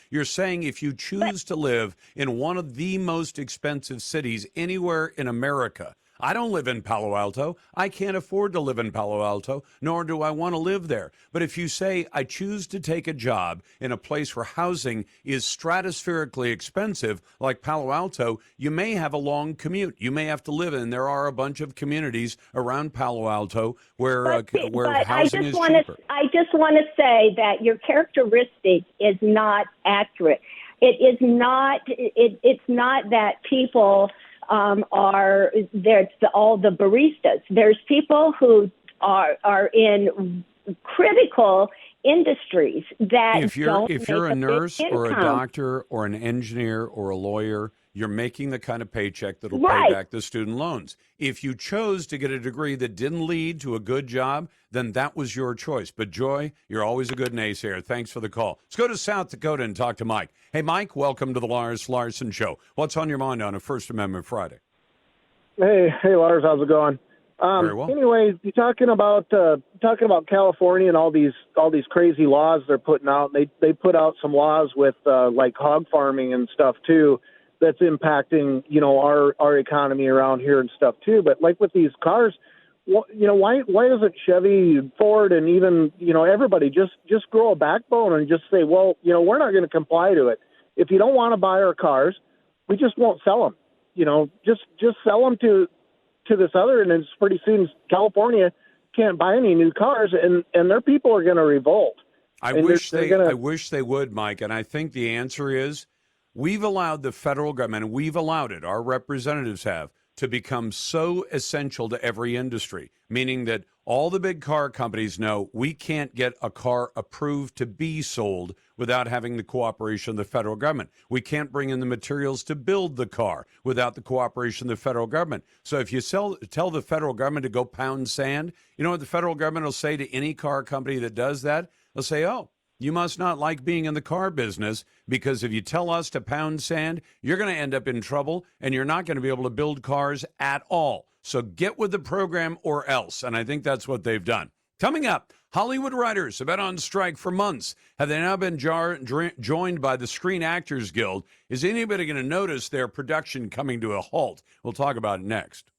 You're saying if you choose to live in one of the most expensive cities anywhere in America. I don't live in Palo Alto. I can't afford to live in Palo Alto, nor do I want to live there. But if you say, I choose to take a job in a place where housing is stratospherically expensive, like Palo Alto, you may have a long commute. You may have to live in. There are a bunch of communities around Palo Alto where housing is cheaper.
I just want to say that your characteristic is not accurate. It is not. It's not that people are there's all the baristas. There's people who are in critical industries that
if you're a nurse or a doctor or an engineer or a lawyer, you're making the kind of paycheck that'll pay back the student loans. If you chose to get a degree that didn't lead to a good job, then that was your choice. But Joy, you're always a good naysayer. Thanks for the call. Let's go to South Dakota and talk to Mike. Hey, Mike, welcome to the Lars Larson Show. What's on your mind on a First Amendment Friday?
Hey, Lars, how's it going?
Very well.
Anyway, you're talking about California and all these crazy laws they're putting out. They put out some laws with like hog farming and stuff too. That's impacting, our economy around here and stuff too. But like with these cars, why doesn't Chevy, Ford, and even, everybody just grow a backbone and just say, well, we're not going to comply to it. If you don't want to buy our cars, we just won't sell them. Just sell them to this other, and it's pretty soon California can't buy any new cars, and their people are going to revolt.
I wish they would, Mike, and I think the answer is we've allowed the federal government, and we've allowed it, our representatives have, to become so essential to every industry, meaning that all the big car companies know we can't get a car approved to be sold without having the cooperation of the federal government. We can't bring in the materials to build the car without the cooperation of the federal government. So if you tell the federal government to go pound sand, you know what the federal government will say to any car company that does that? They'll say, oh, you must not like being in the car business, because if you tell us to pound sand, you're going to end up in trouble and you're not going to be able to build cars at all. So get with the program or else. And I think that's what they've done. Coming up, Hollywood writers have been on strike for months. Have they now been joined by the Screen Actors Guild? Is anybody going to notice their production coming to a halt? We'll talk about it next.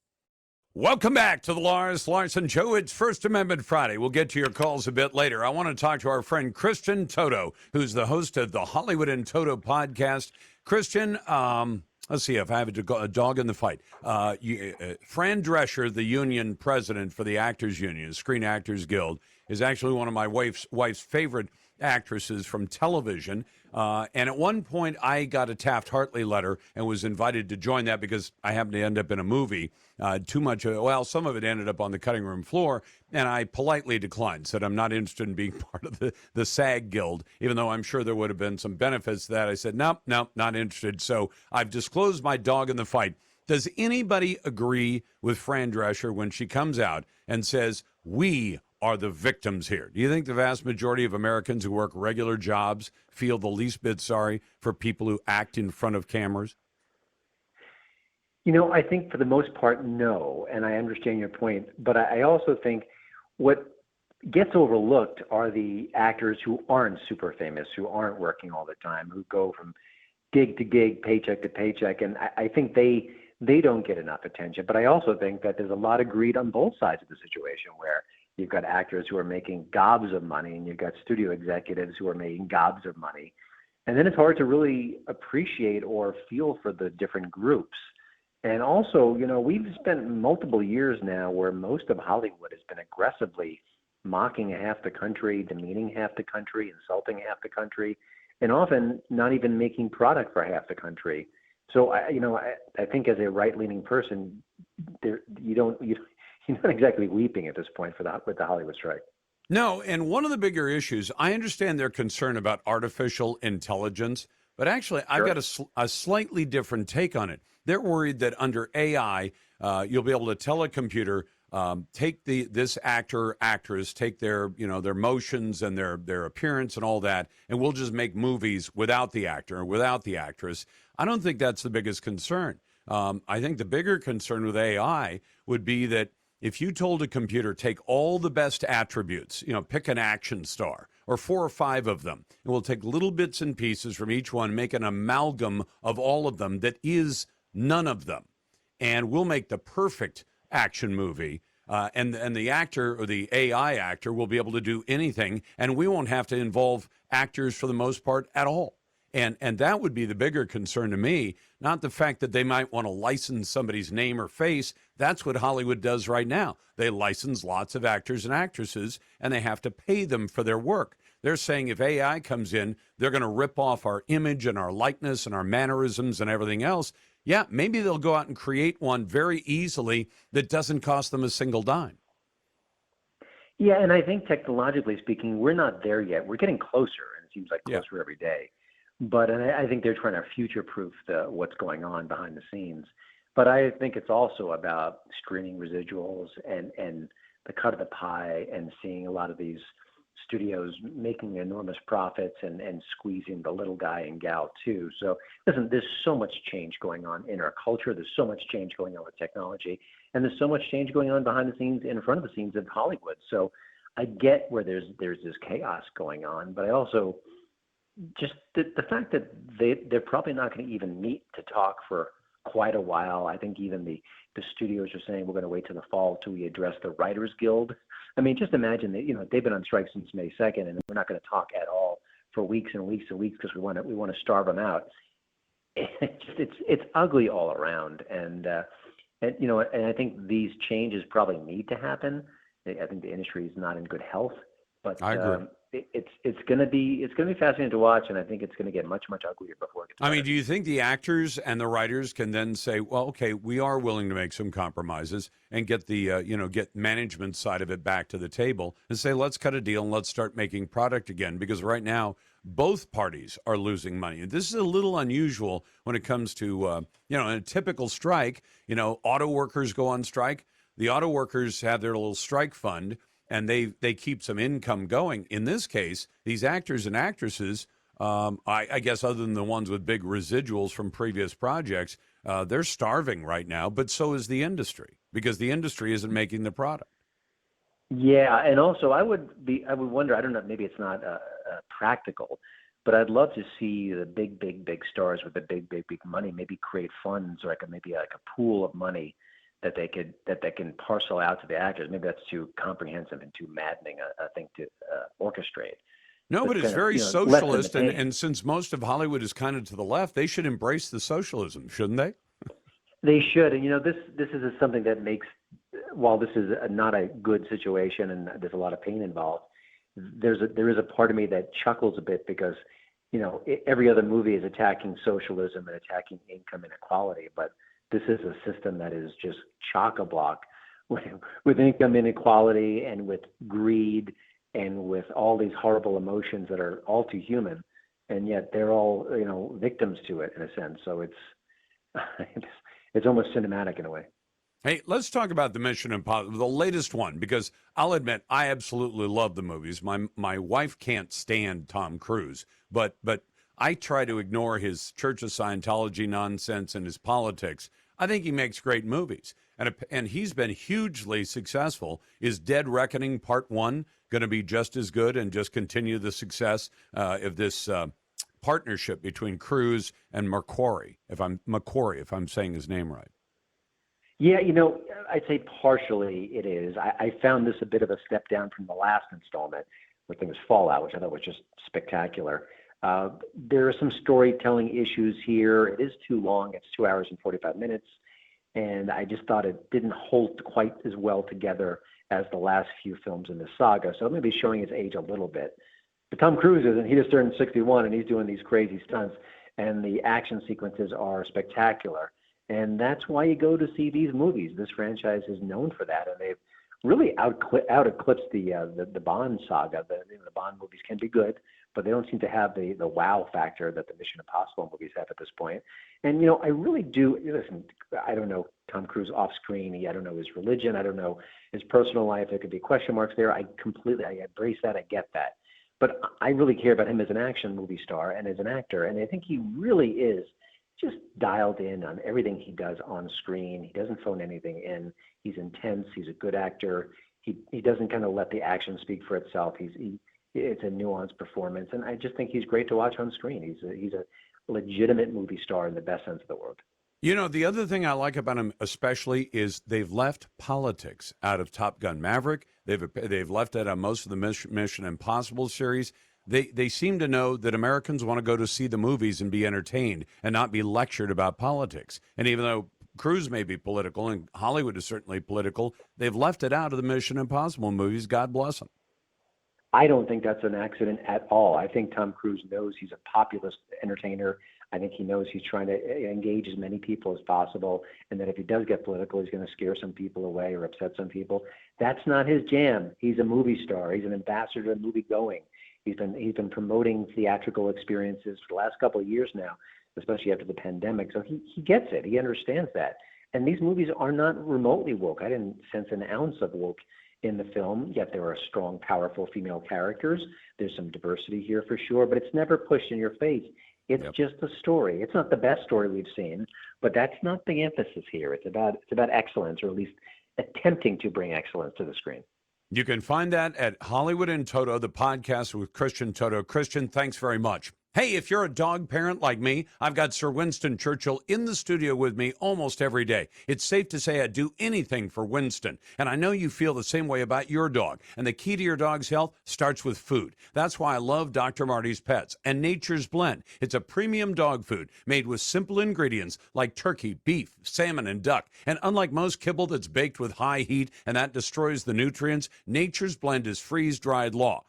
Welcome back to the Lars Larson Show. It's First Amendment Friday. We'll get to your calls a bit later. I want to talk to our friend Christian Toto, who's the host of the Hollywood and Toto podcast. Christian, let's see if I have a dog in the fight. Fran Drescher, the union president for the Actors Union, Screen Actors Guild, is actually one of my wife's favorite actresses from television. And at one point, I got a Taft-Hartley letter and was invited to join that because I happened to end up in a movie. Some of it ended up on the cutting room floor, and I politely declined, said I'm not interested in being part of the SAG Guild, even though I'm sure there would have been some benefits to that. I said, no, not interested. So I've disclosed my dog in the fight. Does anybody agree with Fran Drescher when she comes out and says, we are the victims here? Do you think the vast majority of Americans who work regular jobs feel the least bit sorry for people who act in front of cameras?
I think for the most part, no, and I understand your point, but I also think what gets overlooked are the actors who aren't super famous, who aren't working all the time, who go from gig to gig, paycheck to paycheck, and I think they don't get enough attention. But I also think that there's a lot of greed on both sides of the situation, where you've got actors who are making gobs of money, and you've got studio executives who are making gobs of money, and then it's hard to really appreciate or feel for the different groups. And also, we've spent multiple years now where most of Hollywood has been aggressively mocking half the country, demeaning half the country, insulting half the country, and often not even making product for half the country. So, I think as a right-leaning person, you're not exactly weeping at this point with the Hollywood strike.
No, and one of the bigger issues, I understand their concern about artificial intelligence, but actually I've got a slightly different take on it. They're worried that under AI, you'll be able to tell a computer, take this actor, actress, take their motions and their appearance and all that, and we'll just make movies without the actor or without the actress. I don't think that's the biggest concern. I think the bigger concern with AI would be that if you told a computer, take all the best attributes, pick an action star or 4 or 5 of them, and we'll take little bits and pieces from each one, make an amalgam of all of them that is none of them, and we'll make the perfect action movie. And the actor or the AI actor will be able to do anything, and we won't have to involve actors for the most part at all. And that would be the bigger concern to me, not the fact that they might want to license somebody's name or face. That's what Hollywood does right now. They license lots of actors and actresses, and they have to pay them for their work. They're saying if AI comes in, they're going to rip off our image and our likeness and our mannerisms and everything else. Yeah, maybe they'll go out and create one very easily that doesn't cost them a single dime.
Yeah, and I think technologically speaking, we're not there yet. We're getting closer, and it seems like closer every day. But I think they're trying to future-proof what's going on behind the scenes. But I think it's also about streaming residuals and the cut of the pie, and seeing a lot of these studios making enormous profits and squeezing the little guy and gal too. So listen, there's so much change going on in our culture. There's so much change going on with technology, and there's so much change going on behind the scenes, in front of the scenes of Hollywood. So I get where there's this chaos going on, but I also just the fact that they're probably not going to even meet to talk for quite a while. I think even the studios are saying we're going to wait till the fall till we address the Writers Guild. I mean, just imagine that they've been on strike since May 2nd, and we're not going to talk at all for weeks and weeks and weeks because we want to starve them out. It's ugly all around, and I think these changes probably need to happen. I think the industry is not in good health, but
I agree.
It's going to be fascinating to watch, and I think it's going to get much uglier before it gets better.
I mean, do you think the actors and the writers can then say, well, okay, we are willing to make some compromises and get the get management side of it back to the table and say, let's cut a deal and let's start making product again? Because right now both parties are losing money, and this is a little unusual when it comes to in a typical strike. Auto workers go on strike. The auto workers have their little strike fund, and they keep some income going. In this case, these actors and actresses, I guess other than the ones with big residuals from previous projects, they're starving right now, but so is the industry, because the industry isn't making the product.
Yeah, and also I would wonder, I don't know, maybe it's not practical, but I'd love to see the big stars with the big money maybe create funds, or maybe a pool of money that they can parcel out to the actors. Maybe that's too comprehensive and too maddening a thing to orchestrate.
No, but it's very socialist, and since most of Hollywood is kind of to the left, they should embrace the socialism, shouldn't they?
They should, and this is something that makes, while this is not a good situation and there's a lot of pain involved, there is a part of me that chuckles a bit because every other movie is attacking socialism and attacking income inequality, but this is a system that is just chock-a-block with income inequality and with greed and with all these horrible emotions that are all too human, and yet they're all victims to it in a sense. So it's almost cinematic in a way.
Hey, let's talk about the Mission Impossible, the latest one, because I'll admit I absolutely love the movies. My wife can't stand Tom Cruise, but I try to ignore his Church of Scientology nonsense and his politics. I think he makes great movies, and he's been hugely successful. Is Dead Reckoning Part 1 going to be just as good and just continue the success of this partnership between Cruise and McQuarrie, if I'm saying his name right?
Yeah, I'd say partially it is. I found this a bit of a step down from the last installment, which was Fallout, which I thought was just spectacular. There are some storytelling issues here. It is too long. It's 2 hours and 45 minutes. And I just thought it didn't hold quite as well together as the last few films in the saga. So maybe showing his age a little bit. But Tom Cruise isn't. He just turned 61 and he's doing these crazy stunts. And the action sequences are spectacular. And that's why you go to see these movies. This franchise is known for that, and they've really out-eclipsed the Bond saga. The Bond movies can be good, but they don't seem to have the wow factor that the Mission Impossible movies have at this point. And I really do listen. I don't know Tom Cruise off screen. I don't know his religion. I don't know his personal life. There could be question marks there. I embrace that. I get that. But I really care about him as an action movie star and as an actor, and I think he really is just dialed in on everything he does on screen. He doesn't phone anything in. He's intense. He's a good actor. He doesn't kind of let the action speak for itself. It's a nuanced performance, and I just think he's great to watch on screen. He's a legitimate movie star in the best sense of the word.
The other thing I like about him especially is they've left politics out of Top Gun Maverick. They've left it out of most of the Mission Impossible series. They seem to know that Americans want to go to see the movies and be entertained and not be lectured about politics. And even though Cruise may be political and Hollywood is certainly political, they've left it out of the Mission Impossible movies. God bless them.
I don't think that's an accident at all. I think Tom Cruise knows he's a populist entertainer. I think he knows he's trying to engage as many people as possible, and that if he does get political, he's going to scare some people away or upset some people. That's not his jam. He's a movie star. He's an ambassador of movie going. He's been promoting theatrical experiences for the last couple of years now, especially after the pandemic. So he gets it. He understands that. And these movies are not remotely woke. I didn't sense an ounce of woke in the film, yet there are strong, powerful female characters. There's some diversity here for sure, but it's never pushed in your face. It's just a story. It's not the best story we've seen, but that's not the emphasis here. It's about excellence, or at least attempting to bring excellence to the screen.
You can find that at Hollywood in Toto, the podcast with Christian Toto. Christian, thanks very much. Hey, if you're a dog parent like me, I've got Sir Winston Churchill in the studio with me almost every day. It's safe to say I'd do anything for Winston, and I know you feel the same way about your dog. And the key to your dog's health starts with food. That's why I love Dr. Marty's Pets and Nature's Blend. It's a premium dog food made with simple ingredients like turkey, beef, salmon, and duck. And unlike most kibble that's baked with high heat and that destroys the nutrients, Nature's Blend is freeze-dried raw.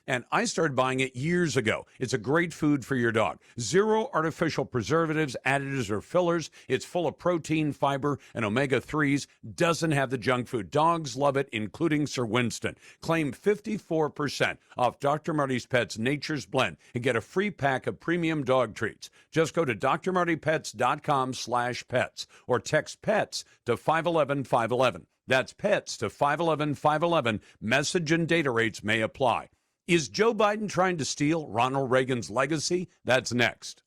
And I started buying it years ago. It's a great food for your dog. Zero artificial preservatives, additives, or fillers. It's full of protein, fiber, and omega-3s. Doesn't have the junk food. Dogs love it, including Sir Winston. Claim 54% off Dr. Marty's Pets Nature's Blend and get a free pack of premium dog treats. Just go to drmartypets.com/pets or text PETS to 511-511. That's PETS to 511-511. Message and data rates may apply. Is Joe Biden trying to steal Ronald Reagan's legacy? That's next.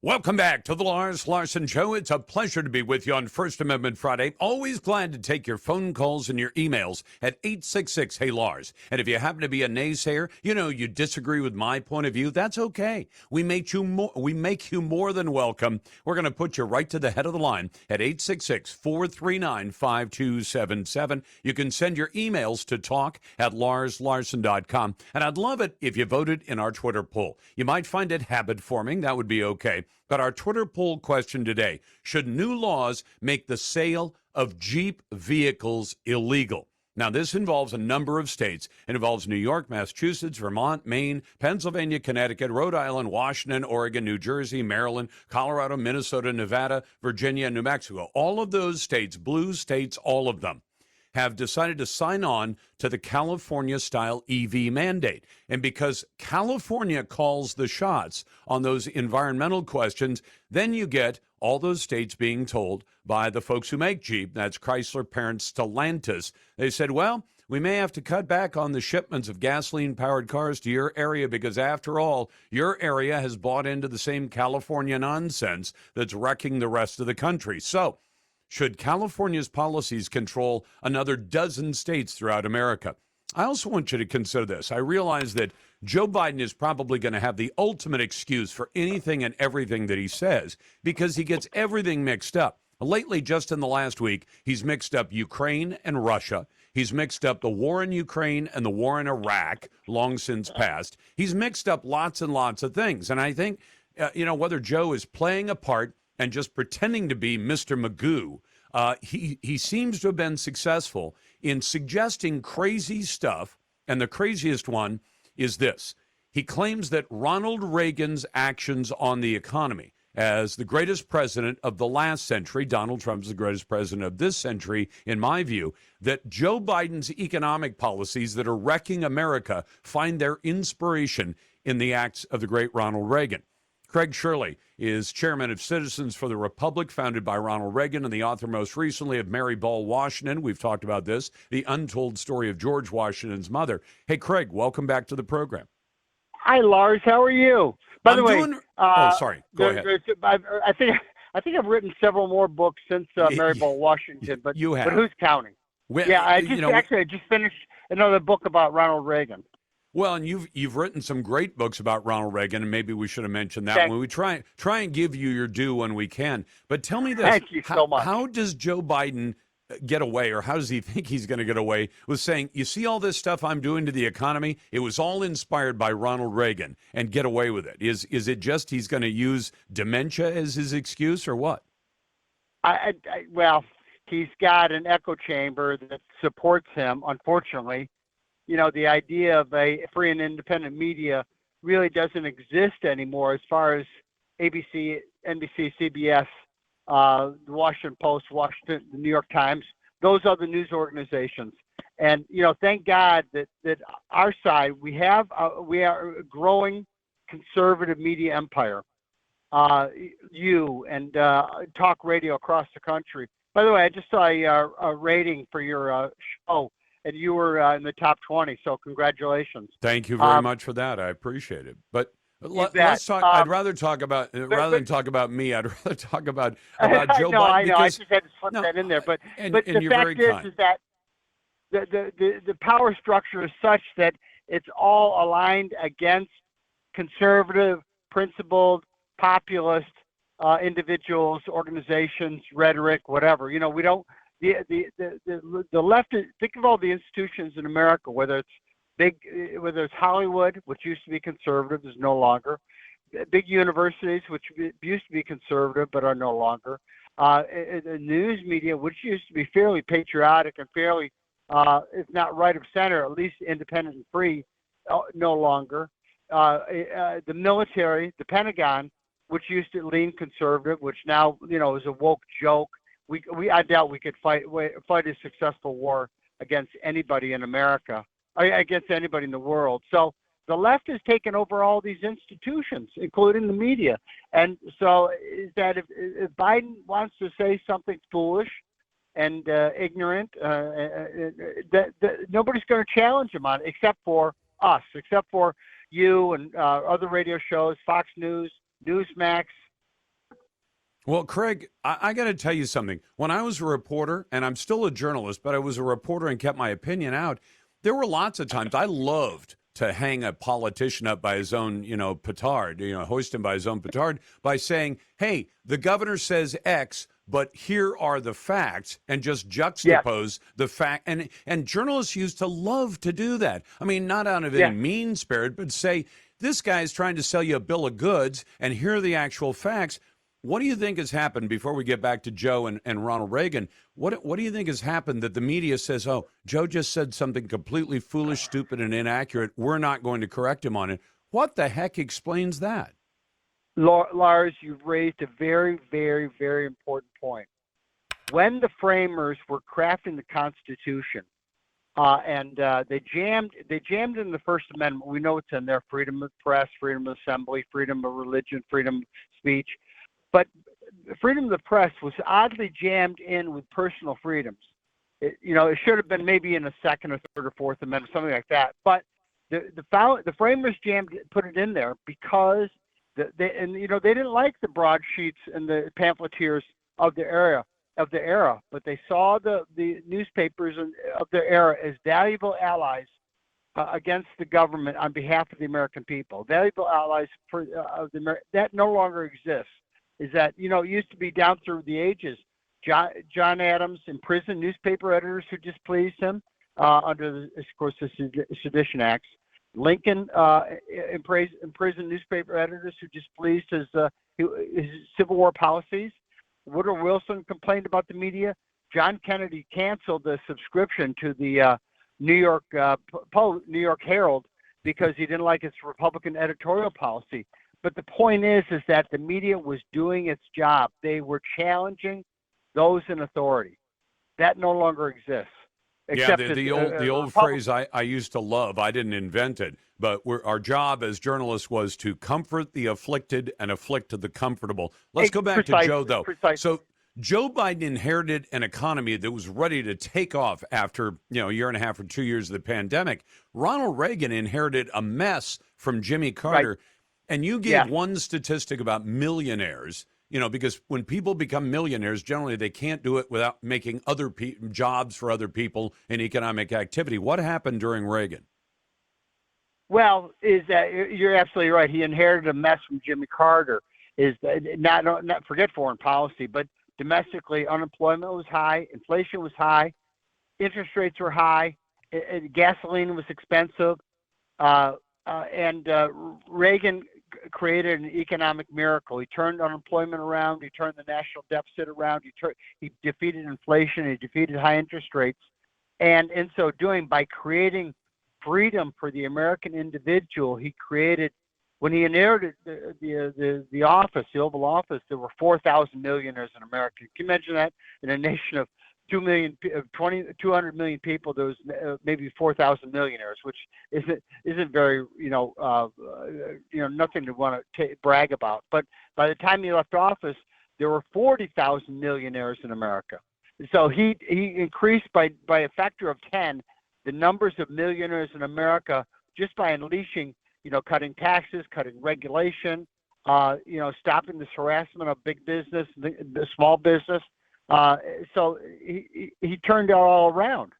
Welcome back to the Lars Larson Show. It's a pleasure to be with you on First Amendment Friday. Always glad to take your phone calls and your emails at 866-HEY-LARS. And if you happen to be a naysayer, you disagree with my point of view, that's okay. We make you more than welcome. We're going to put you right to the head of the line at 866-439-5277. You can send your emails to talk@larslarson.com. And I'd love it if you voted in our Twitter poll. You might find it habit-forming. That would be okay. But our Twitter poll question today: should new laws make the sale of Jeep vehicles illegal? Now, this involves a number of states. It involves New York, Massachusetts, Vermont, Maine, Pennsylvania, Connecticut, Rhode Island, Washington, Oregon, New Jersey, Maryland, Colorado, Minnesota, Nevada, Virginia, and New Mexico. All of those states, blue states, all of them, have decided to sign on to the California-style EV mandate. And because California calls the shots on those environmental questions, then you get all those states being told by the folks who make Jeep, that's Chrysler parent Stellantis, they said, well, we may have to cut back on the shipments of gasoline-powered cars to your area because, after all, your area has bought into the same California nonsense that's wrecking the rest of the country. So, should California's policies control another dozen states throughout America? I also want you to consider this. I realize that Joe Biden is probably going to have the ultimate excuse for anything and everything that he says because he gets everything mixed up. Lately, just in the last week, he's mixed up Ukraine and Russia. He's mixed up the war in Ukraine and the war in Iraq, long since passed. He's mixed up lots and lots of things. And I think, whether Joe is playing a part and just pretending to be Mr. Magoo, he seems to have been successful in suggesting crazy stuff. And the craziest one is this. He claims that Ronald Reagan's actions on the economy, as the greatest president of the last century, Donald Trump's the greatest president of this century, in my view, that Joe Biden's economic policies that are wrecking America find their inspiration in the acts of the great Ronald Reagan. Craig Shirley is chairman of Citizens for the Republic, founded by Ronald Reagan, and the author most recently of Mary Ball Washington. We've talked about this, the untold story of George Washington's mother. Hey, Craig, welcome back to the program.
Hi, Lars. How are you? By the way,
sorry. Go ahead.
I think I've written several more books since Mary Ball Washington, but
you have.
But who's counting? I just finished another book about Ronald Reagan.
Well, and you've written some great books about Ronald Reagan, and maybe we should have mentioned that when we try and give you your due when we can. But tell me this:
Thank you so much.
How does Joe Biden get away, or how does he think he's going to get away with saying, "You see all this stuff I'm doing to the economy? It was all inspired by Ronald Reagan," and get away with it? Is it just he's going to use dementia as his excuse, or what?
Well, he's got an echo chamber that supports him, unfortunately. The idea of a free and independent media really doesn't exist anymore as far as ABC, NBC, CBS, the Washington Post, the New York Times. Those are the news organizations. And, thank God that our side, we are a growing conservative media empire. You and talk radio across the country. By the way, I just saw a rating for your show. And you were in the top 20, so congratulations.
Thank you very much for that. I appreciate it. But let's talk. I'd rather talk about rather than talk about me. I'd rather talk about Joe Biden.
I know. I just had to slip that in there. But the fact is that the power structure is such that it's all aligned against conservative, principled, populist individuals, organizations, rhetoric, whatever. We don't. The left. Think of all the institutions in America, whether it's Hollywood, which used to be conservative, is no longer. Big universities, which used to be conservative but are no longer. The news media, which used to be fairly patriotic and fairly, if not right of center, at least independent and free, no longer. The military, the Pentagon, which used to lean conservative, which now is a woke joke. I doubt we could fight a successful war against anybody in America, against anybody in the world. So the left has taken over all these institutions, including the media. And so is that if Biden wants to say something foolish and ignorant, that nobody's going to challenge him on it except for us, except for you and other radio shows, Fox News, Newsmax.
Well, Craig, I got to tell you something. When I was a reporter, and I'm still a journalist, but I was a reporter and kept my opinion out, there were lots of times I loved to hang a politician up by his own, petard, hoist him by his own petard by saying, hey, the governor says X, but here are the facts, and just juxtapose the fact. And journalists used to love to do that. I mean, not out of any mean spirit, but say, this guy's trying to sell you a bill of goods, and here are the actual facts. What do you think has happened, before we get back to Joe and Ronald Reagan, what do you think has happened that the media says, oh, Joe just said something completely foolish, stupid, and inaccurate. We're not going to correct him on it. What the heck explains that?
Lars, you've raised a very, very, very important point. When the framers were crafting the Constitution, and they jammed in the First Amendment, we know it's in there, freedom of press, freedom of assembly, freedom of religion, freedom of speech. But freedom of the press was oddly jammed in with personal freedoms. It should have been maybe in a second or third or fourth amendment, something like that. But the framers put it in there because they didn't like the broadsheets and the pamphleteers of the era, but they saw the newspapers of their era as valuable allies against the government on behalf of the American people. Valuable allies that no longer exists. Is that it used to be down through the ages. John Adams imprisoned newspaper editors who displeased him under, of course, the Sedition Acts. Lincoln imprisoned newspaper editors who displeased his Civil War policies. Woodrow Wilson complained about the media. John Kennedy canceled the subscription to the New York Herald because he didn't like its Republican editorial policy. But the point is that the media was doing its job. They were challenging those in authority. That no longer exists.
Except the old phrase I used to love, I didn't invent it, but our job as journalists was to comfort the afflicted and afflict the comfortable. Let's go back to Joe, though. So Joe Biden inherited an economy that was ready to take off after a year and a half or 2 years of the pandemic. Ronald Reagan inherited a mess from Jimmy Carter. Right. And you gave one statistic about millionaires. Because when people become millionaires, generally they can't do it without making other jobs for other people in economic activity. What happened during Reagan?
Well, you're absolutely right. He inherited a mess from Jimmy Carter. Not forget foreign policy, but domestically unemployment was high, inflation was high, interest rates were high, gasoline was expensive, and Reagan created an economic miracle. He turned unemployment around. He turned the national deficit around. He defeated inflation. He defeated high interest rates. And in so doing, by creating freedom for the American individual, he created, when he inherited the office, the Oval Office, there were 4,000 millionaires in America. Can you imagine that? In a nation of 200 million people, there was maybe 4,000 millionaires, which isn't very, nothing to want to brag about. But by the time he left office, there were 40,000 millionaires in America. So he increased by a factor of 10 the numbers of millionaires in America just by unleashing, cutting taxes, cutting regulation, stopping this harassment of big business, the small business. So he turned it all around.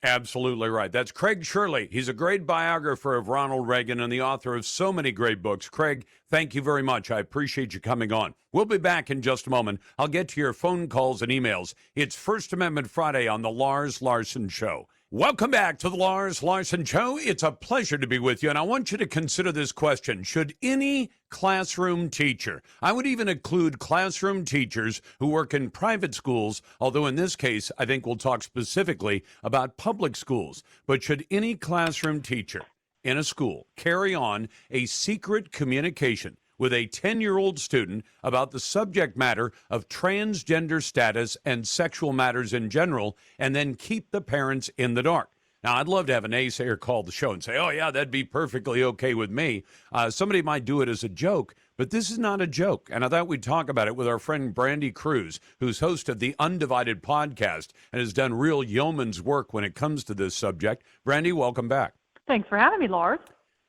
Absolutely right. That's Craig Shirley. He's a great biographer of Ronald Reagan and the author of so many great books. Craig, thank you very much. I appreciate you coming on. We'll be back in just a moment. I'll get to your phone calls and emails. It's First Amendment Friday on the Lars Larson Show. Welcome back to the Lars Larson Show. It's a pleasure to be with you, and I want you to consider this question. Should any classroom teacher, I would even include classroom teachers who work in private schools, although in this case, I think we'll talk specifically about public schools, but should any classroom teacher in a school carry on a secret communication with a 10-year-old student about the subject matter of transgender status and sexual matters in general, and then keep the parents in the dark? Now, I'd love to have a naysayer call the show and say, oh, yeah, that'd be perfectly okay with me. Somebody might do it as a joke, but this is not a joke. And I thought we'd talk about it with our friend Brandy Cruz, who's host of the Undivided podcast and has done real yeoman's work when it comes to this subject. Brandy, welcome back.
Thanks for having me, Lars.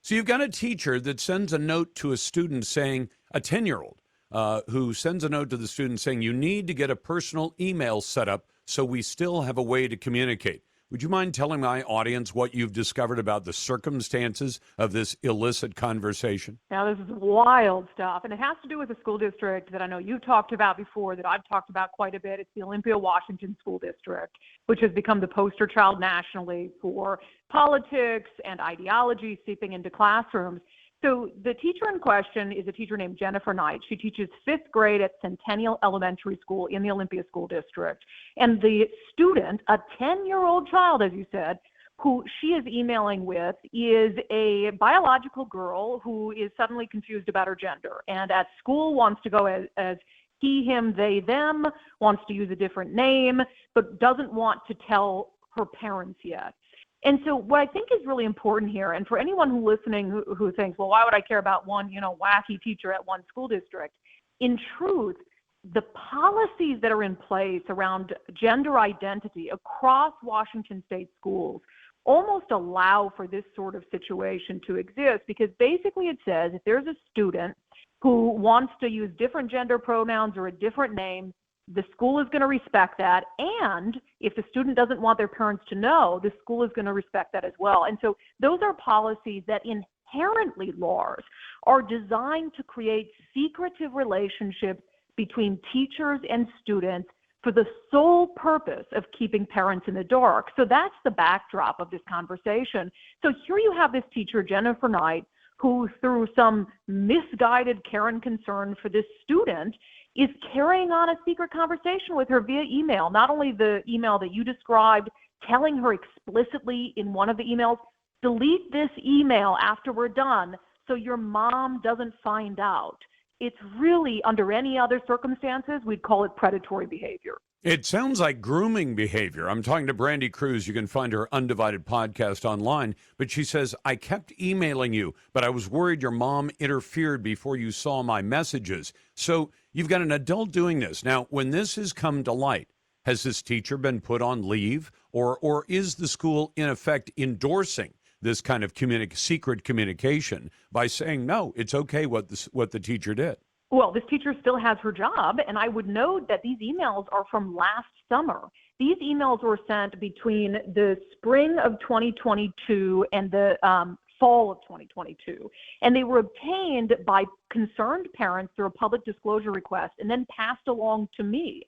So you've got a teacher that sends a note to a student saying, a 10-year-old who sends a note to the student saying, you need to get a personal email set up so we still have a way to communicate. Would you mind telling my audience what you've discovered about the circumstances of this illicit conversation?
Now, this is wild stuff, and it has to do with a school district that I know you talked about before, that I've talked about quite a bit. It's the Olympia, Washington School District, which has become the poster child nationally for politics and ideology seeping into classrooms. So the teacher in question is a teacher named Jennifer Knight. She teaches 5th grade at Centennial Elementary School in the Olympia School District. And the student, a 10-year-old child, as you said, who she is emailing with is a biological girl who is suddenly confused about her gender. And at school wants to go as he, him, they, them, wants to use a different name, but doesn't want to tell her parents yet. And so what I think is really important here, and for anyone who's listening who thinks, well, why would I care about one, wacky teacher at one school district? In truth, the policies that are in place around gender identity across Washington state schools almost allow for this sort of situation to exist, because basically it says if there's a student who wants to use different gender pronouns or a different name, the school is going to respect that. And if the student doesn't want their parents to know, the school is going to respect that as well. And so those are policies that inherently, Lars, are designed to create secretive relationships between teachers and students for the sole purpose of keeping parents in the dark. So that's the backdrop of this conversation. So here you have this teacher, Jennifer Knight, who through some misguided care and concern for this student is carrying on a secret conversation with her via email. Not only the email that you described, telling her explicitly in one of the emails, delete this email after we're done so your mom doesn't find out. It's really, under any other circumstances, we'd call it predatory behavior.
It sounds like grooming behavior. I'm talking to Brandy Cruz. You can find her Undivided podcast online. But she says, I kept emailing you, but I was worried your mom interfered before you saw my messages. So you've got an adult doing this. Now, when this has come to light, has this teacher been put on leave? Or is the school, in effect, endorsing this kind of secret communication by saying, no, it's okay what the teacher did?
Well, this teacher still has her job, and I would note that these emails are from last summer. These emails were sent between the spring of 2022 and the fall of 2022, and they were obtained by concerned parents through a public disclosure request and then passed along to me.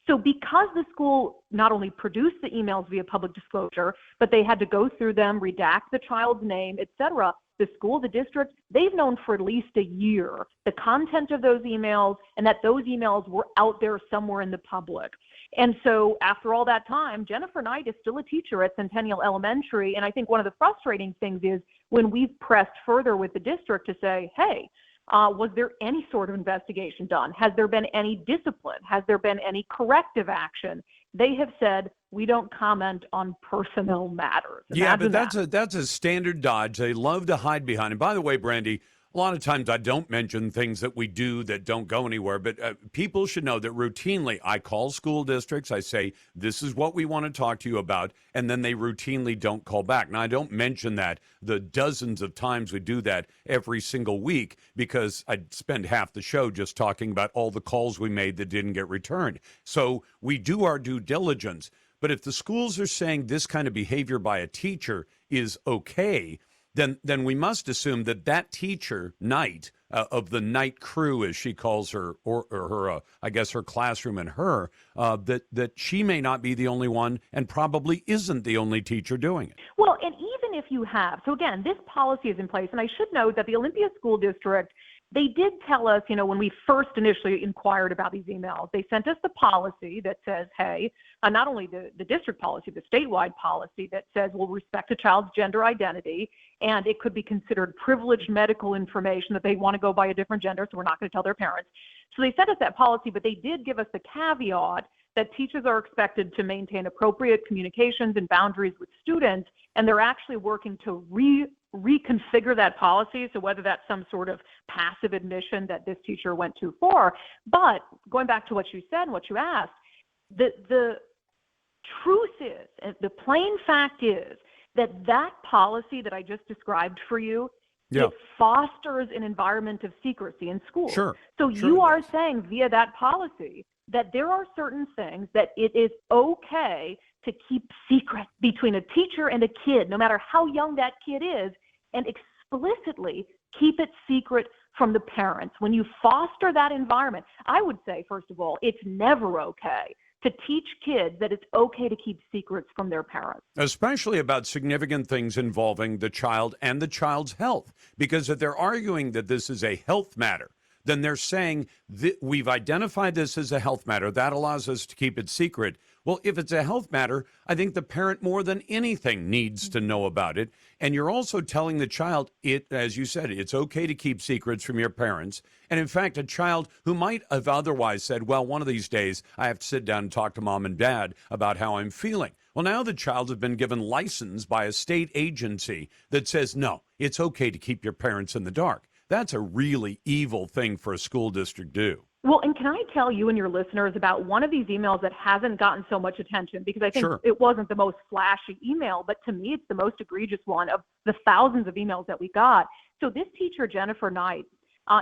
So because the school not only produced the emails via public disclosure, but they had to go through them, redact the child's name, et cetera, the school, the district, they've known for at least a year the content of those emails and that those emails were out there somewhere in the public. And so after all that time, Jennifer Knight is still a teacher at Centennial Elementary. And I think one of the frustrating things is when we've pressed further with the district to say, hey, was there any sort of investigation done? Has there been any discipline? Has there been any corrective action? They have said, we don't comment on personnel matters.
Yeah, but that's a standard dodge. They love to hide behind. And by the way, Brandy, a lot of times I don't mention things that we do that don't go anywhere, but people should know that routinely I call school districts. I say, this is what we want to talk to you about, and then they routinely don't call back. Now, I don't mention that the dozens of times we do that every single week because I'd spend half the show just talking about all the calls we made that didn't get returned. So we do our due diligence. But if the schools are saying this kind of behavior by a teacher is okay, then we must assume that teacher, Knight, of the Knight crew, as she calls her, or her, I guess her classroom and her, that she may not be the only one and probably isn't the only teacher doing it.
Well, and even if you have, so again, this policy is in place, and I should note that the Olympia School District, they did tell us, when we first initially inquired about these emails, they sent us the policy that says, hey, not only the district policy, the statewide policy that says we'll respect a child's gender identity, and it could be considered privileged medical information that they want to go by a different gender, so we're not going to tell their parents. So they sent us that policy, but they did give us the caveat that teachers are expected to maintain appropriate communications and boundaries with students, and they're actually working to reconfigure that policy, so whether that's some sort of passive admission that this teacher went too far. But going back to what you said and what you asked, the truth is, and the plain fact is, that policy that I just described for you, it fosters an environment of secrecy in schools.
Sure.
So you are saying via that policy that there are certain things that it is okay to keep secret between a teacher and a kid, no matter how young that kid is, and explicitly keep it secret from the parents. When you foster that environment, I would say, first of all, it's never okay to teach kids that it's okay to keep secrets from their parents.
Especially about significant things involving the child and the child's health. Because if they're arguing that this is a health matter, then they're saying we've identified this as a health matter. That allows us to keep it secret. Well, if it's a health matter, I think the parent more than anything needs to know about it. And you're also telling the child, as you said, it's okay to keep secrets from your parents. And in fact, a child who might have otherwise said, well, one of these days I have to sit down and talk to mom and dad about how I'm feeling. Well, now the child has been given license by a state agency that says, no, it's okay to keep your parents in the dark. That's a really evil thing for a school district to do.
Well, and can I tell you and your listeners about one of these emails that hasn't gotten so much attention, because I think it wasn't the most flashy email, but to me it's the most egregious one of the thousands of emails that we got. So this teacher, Jennifer Knight,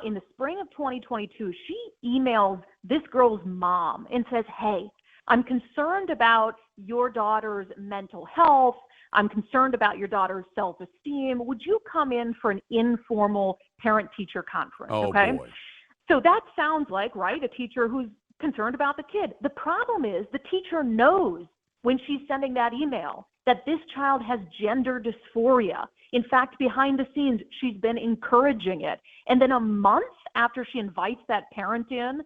in the spring of 2022, she emails this girl's mom and says, hey, I'm concerned about your daughter's mental health. I'm concerned about your daughter's self-esteem. Would you come in for an informal parent-teacher conference?
Oh,
okay.
Boy.
So that sounds like, right, a teacher who's concerned about the kid. The problem is the teacher knows when she's sending that email that this child has gender dysphoria. In fact, behind the scenes, she's been encouraging it. And then a month after she invites that parent in,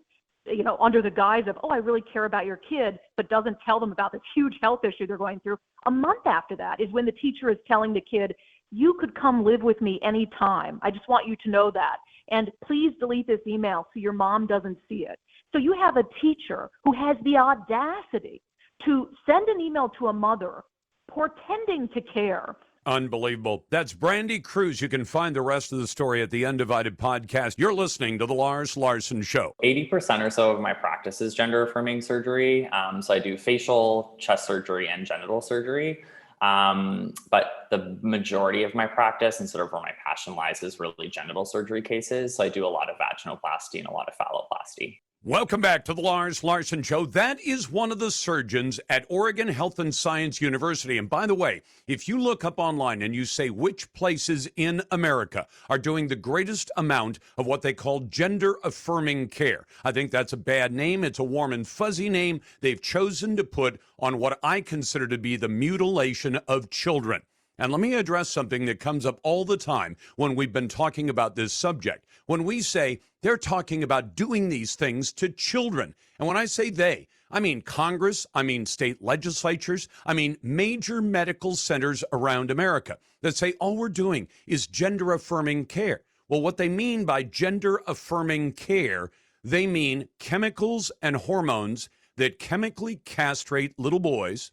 under the guise of, oh, I really care about your kid, but doesn't tell them about this huge health issue they're going through, a month after that is when the teacher is telling the kid, you could come live with me anytime. I just want you to know that. And please delete this email so your mom doesn't see it. So you have a teacher who has the audacity to send an email to a mother portending to care.
Unbelievable. That's Brandy Cruz. You can find the rest of the story at the Undivided podcast. You're listening to the Lars Larson Show.
80% or so of my practice is gender affirming surgery. So I do facial, chest surgery, and genital surgery. But the majority of my practice and sort of where my passion lies is really genital surgery cases. So I do a lot of vaginoplasty and a lot of phalloplasty.
Welcome back to the Lars Larson Show. That is one of the surgeons at Oregon Health and Science University. And by the way, if you look up online and you say which places in America are doing the greatest amount of what they call gender-affirming care, I think that's a bad name. It's a warm and fuzzy name they've chosen to put on what I consider to be the mutilation of children. And let me address something that comes up all the time when we've been talking about this subject. When we say they're talking about doing these things to children. And when I say they, I mean Congress, I mean state legislatures, I mean major medical centers around America that say all we're doing is gender-affirming care. Well, what they mean by gender-affirming care, they mean chemicals and hormones that chemically castrate little boys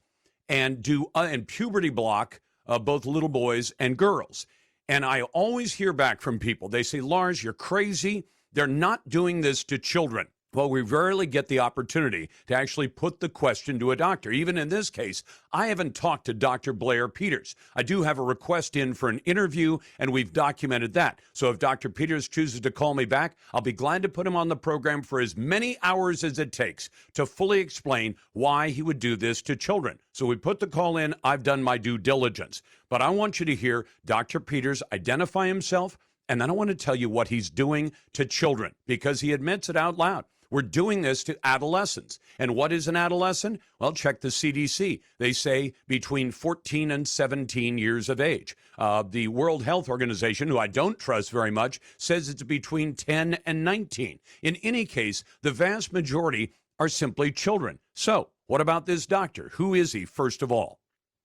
and and puberty block both little boys and girls. And I always hear back from people. They say, Lars, you're crazy. They're not doing this to children. Well, we rarely get the opportunity to actually put the question to a doctor. Even in this case, I haven't talked to Dr. Blair Peters. I do have a request in for an interview, and we've documented that. So if Dr. Peters chooses to call me back, I'll be glad to put him on the program for as many hours as it takes to fully explain why he would do this to children. So we put the call in. I've done my due diligence. But I want you to hear Dr. Peters identify himself, and then I want to tell you what he's doing to children, because he admits it out loud. We're doing this to adolescents. And what is an adolescent? Well, check the CDC. They say between 14 and 17 years of age. The World Health Organization, who I don't trust very much, says it's between 10 and 19. In any case, the vast majority are simply children. So what about this doctor? Who is he, first of all?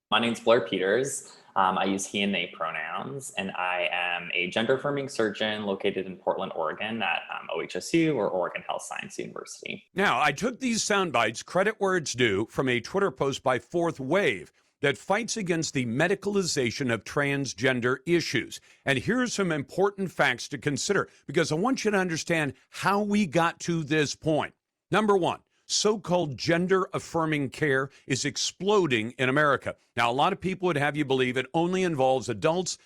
My name's Blair Peters. I use he and they pronouns, and I am a gender-affirming surgeon located in Portland, Oregon at OHSU, or Oregon Health Science University.
Now, I took these sound bites, credit where it's due, from a Twitter post by Fourth Wave that fights against the medicalization of transgender issues. And here are some important facts to consider, because I want you to understand how we got to this point. Number one, so-called gender-affirming care is exploding in America. Now, a lot of people would have you believe it only involves adults.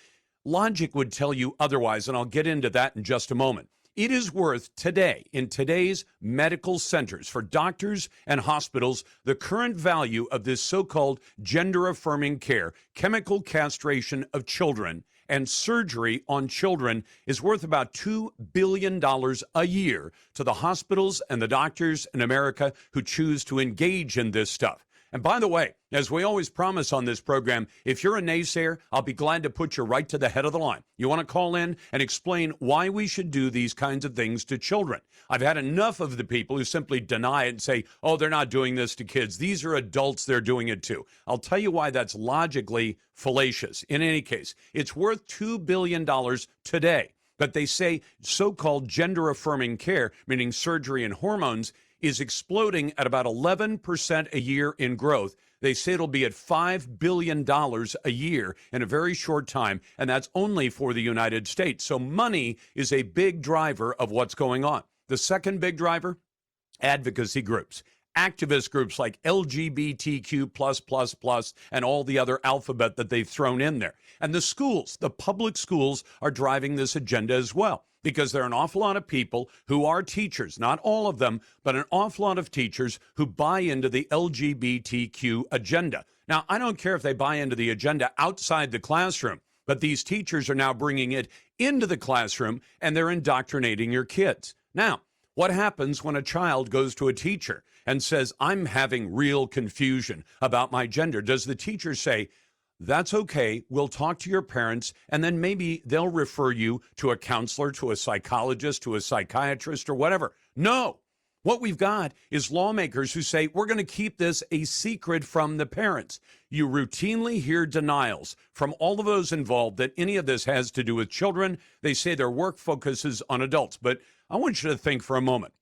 Logic would tell you otherwise, and I'll get into that in just a moment. It is worth today, in today's medical centers for doctors and hospitals, the current value of this so-called gender-affirming care, chemical castration of children, and surgery on children is worth about $2 billion a year to the hospitals and the doctors in America who choose to engage in this stuff. And by the way, as we always promise on this program, if you're a naysayer, I'll be glad to put you right to the head of the line. You want to call in and explain why we should do these kinds of things to children. I've had enough of the people who simply deny it and say, oh, they're not doing this to kids. These are adults they're doing it to. I'll tell you why that's logically fallacious. In any case, it's worth $2 billion today. But they say so-called gender-affirming care, meaning surgery and hormones, is exploding at about 11% a year in growth. They say it'll be at $5 billion a year in a very short time, and that's only for the United States. So money is a big driver of what's going on. The second big driver, advocacy groups. Activist groups like LGBTQ+++ and all the other alphabet that they've thrown in there. And the schools, the public schools, are driving this agenda as well, because there are an awful lot of people who are teachers, not all of them, but an awful lot of teachers who buy into the LGBTQ agenda. Now, I don't care if they buy into the agenda outside the classroom, but these teachers are now bringing it into the classroom, and they're indoctrinating your kids. Now, what happens when a child goes to a teacher and says, I'm having real confusion about my gender? Does the teacher say, that's okay, we'll talk to your parents, and then maybe they'll refer you to a counselor, to a psychologist, to a psychiatrist, or whatever? No. What we've got is lawmakers who say, we're going to keep this a secret from the parents. You routinely hear denials from all of those involved that any of this has to do with children. They say their work focuses on adults. But I want you to think for a moment.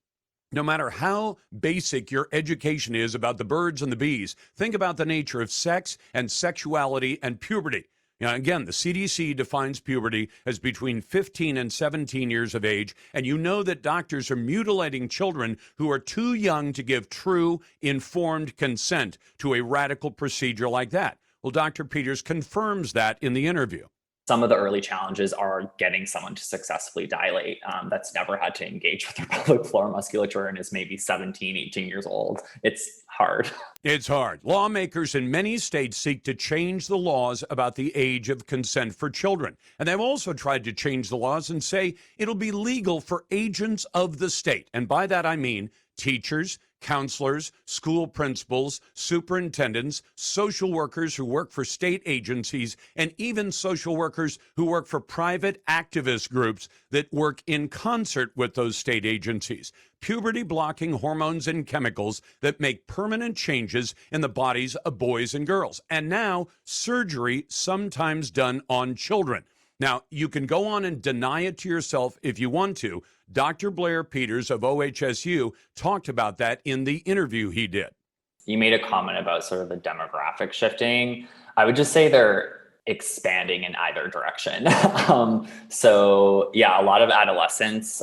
No matter how basic your education is about the birds and the bees, think about the nature of sex and sexuality and puberty. Now, again, the CDC defines puberty as between 15 and 17 years of age, and you know that doctors are mutilating children who are too young to give true, informed consent to a radical procedure like that. Well, Dr. Peters confirms that in the interview.
Some of the early challenges are getting someone to successfully dilate that's never had to engage with their pelvic floor musculature and is maybe 17, 18 years old. It's hard.
It's hard. Lawmakers in many states seek to change the laws about the age of consent for children. And they've also tried to change the laws and say it'll be legal for agents of the state. And by that I mean teachers, counselors, school principals, superintendents, social workers who work for state agencies, and even social workers who work for private activist groups that work in concert with those state agencies. Puberty-blocking hormones and chemicals that make permanent changes in the bodies of boys and girls. And now, surgery sometimes done on children. Now, you can go on and deny it to yourself if you want to. Dr. Blair Peters of OHSU talked about that in the interview he did.
You made a comment about sort of the demographic shifting. I would just say they're expanding in either direction. So yeah, a lot of adolescents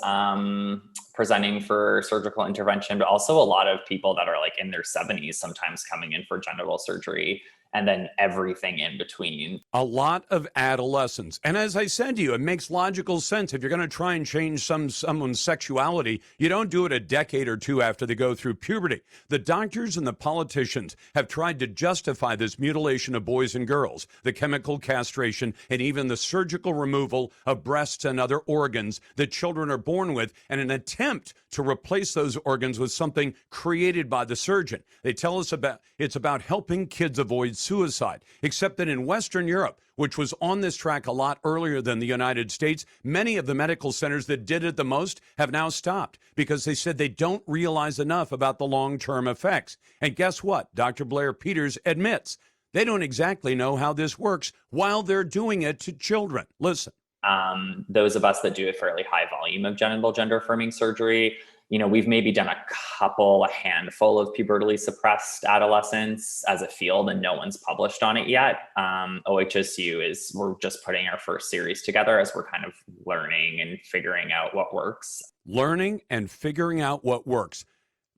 presenting for surgical intervention, but also a lot of people that are like in their 70s sometimes coming in for genital surgery, and then everything in between.
A lot of adolescents. And as I said to you, it makes logical sense. If you're going to try and change someone's sexuality, you don't do it a decade or two after they go through puberty. The doctors and the politicians have tried to justify this mutilation of boys and girls, the chemical castration, and even the surgical removal of breasts and other organs that children are born with, in an attempt to replace those organs with something created by the surgeon. They tell us it's about helping kids avoid suicide, except that in Western Europe, which was on this track a lot earlier than the United States, many of the medical centers that did it the most have now stopped because they said they don't realize enough about the long-term effects. And guess what? Dr. Blair Peters admits they don't exactly know how this works while they're doing it to children. Listen.
Those of us that do a fairly high volume of genital gender affirming surgery, you know, we've maybe done a handful of pubertally suppressed adolescents as a field, and no one's published on it yet. OHSU we're just putting our first series together as we're kind of learning and figuring out what works.
Learning and figuring out what works.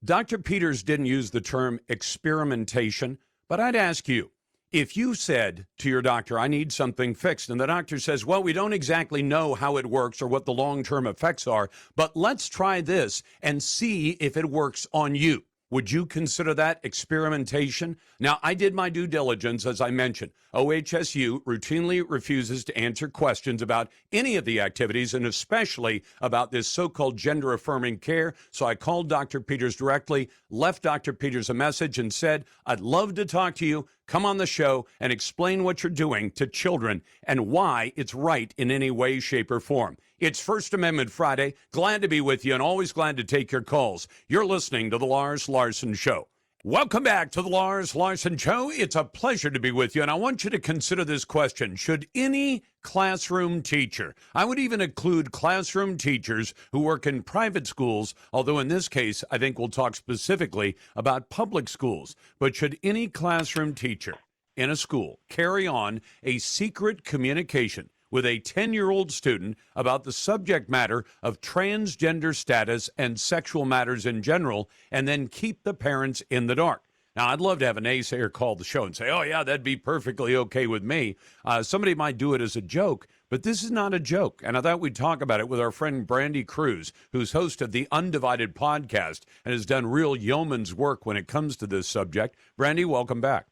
Dr. Peters didn't use the term experimentation, but I'd ask you, if you said to your doctor, I need something fixed, and the doctor says, well, we don't exactly know how it works or what the long-term effects are, but let's try this and see if it works on you. Would you consider that experimentation? Now, I did my due diligence, as I mentioned. OHSU routinely refuses to answer questions about any of the activities, and especially about this so-called gender-affirming care. So I called Dr. Peters directly, left Dr. Peters a message, and said, I'd love to talk to you. Come on the show and explain what you're doing to children and why it's right in any way, shape, or form. It's First Amendment Friday. Glad to be with you and always glad to take your calls. You're listening to The Lars Larson Show. Welcome back to The Lars Larson Show. It's a pleasure to be with you, and I want you to consider this question. Should any classroom teacher, I would even include classroom teachers who work in private schools, although in this case, I think we'll talk specifically about public schools, but should any classroom teacher in a school carry on a secret communication with a 10-year-old student about the subject matter of transgender status and sexual matters in general, and then keep the parents in the dark. Now, I'd love to have a naysayer call the show and say, oh, yeah, that'd be perfectly okay with me. Somebody might do it as a joke, but this is not a joke. And I thought we'd talk about it with our friend Brandy Cruz, who's host of the Undivided podcast and has done real yeoman's work when it comes to this subject. Brandy, welcome back.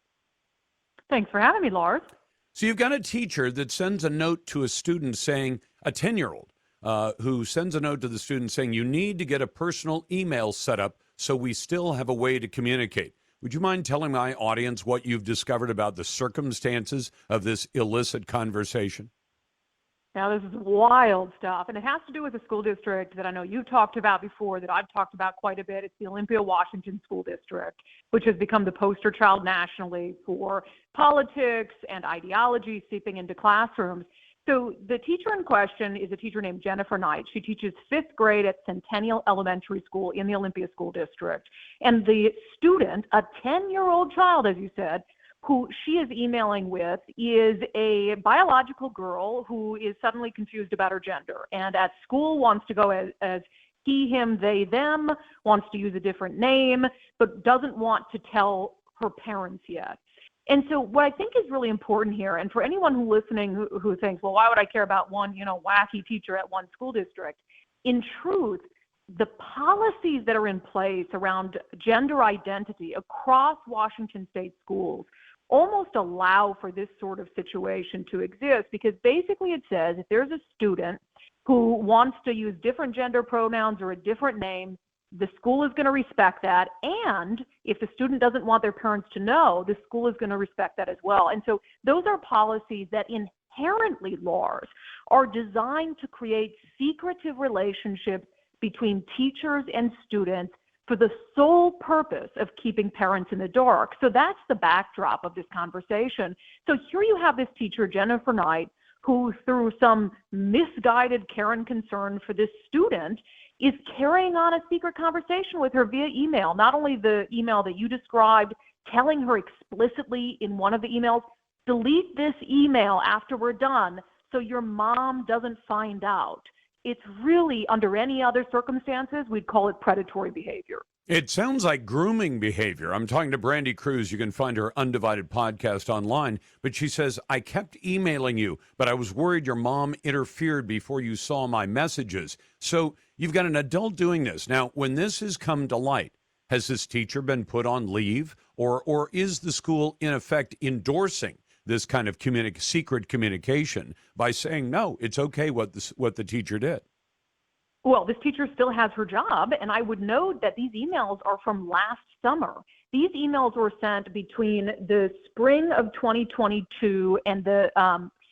Thanks for having me, Lars.
So you've got a teacher that sends a note to a student saying, a 10-year-old, who sends a note to the student saying, you need to get a personal email set up so we still have a way to communicate. Would you mind telling my audience what you've discovered about the circumstances of this illicit conversation?
Now, this is wild stuff, and it has to do with a school district that I know you've talked about before, that I've talked about quite a bit. It's the Olympia, Washington School District, which has become the poster child nationally for politics and ideology seeping into classrooms. So the teacher in question is a teacher named Jennifer Knight. She teaches 5th grade at Centennial Elementary School in the Olympia School District. And the student, a 10-year-old child, as you said, who she is emailing with is a biological girl who is suddenly confused about her gender, and at school wants to go as he, him, they, them, wants to use a different name, but doesn't want to tell her parents yet. And so what I think is really important here, and for anyone who's listening who thinks, well, why would I care about one, wacky teacher at one school district? In truth, the policies that are in place around gender identity across Washington state schools almost allow for this sort of situation to exist, because basically it says if there's a student who wants to use different gender pronouns or a different name, the school is going to respect that. And if the student doesn't want their parents to know, the school is going to respect that as well. And so those are policies that inherently, Lars, are designed to create secretive relationships between teachers and students for the sole purpose of keeping parents in the dark. So that's the backdrop of this conversation. So here you have this teacher, Jennifer Knight, who through some misguided care and concern for this student is carrying on a secret conversation with her via email. Not only the email that you described, telling her explicitly in one of the emails, delete this email after we're done so your mom doesn't find out. It's really, under any other circumstances, we'd call it predatory behavior.
It sounds like grooming behavior. I'm talking to Brandy Cruz. You can find her Undivided podcast online. But she says, I kept emailing you, but I was worried your mom interfered before you saw my messages. So you've got an adult doing this. Now, when this has come to light, has this teacher been put on leave? Or is the school, in effect, endorsing this kind of secret communication by saying, no, it's okay what the teacher did?
Well, this teacher still has her job, and I would note that these emails are from last summer. These emails were sent between the spring of 2022 and the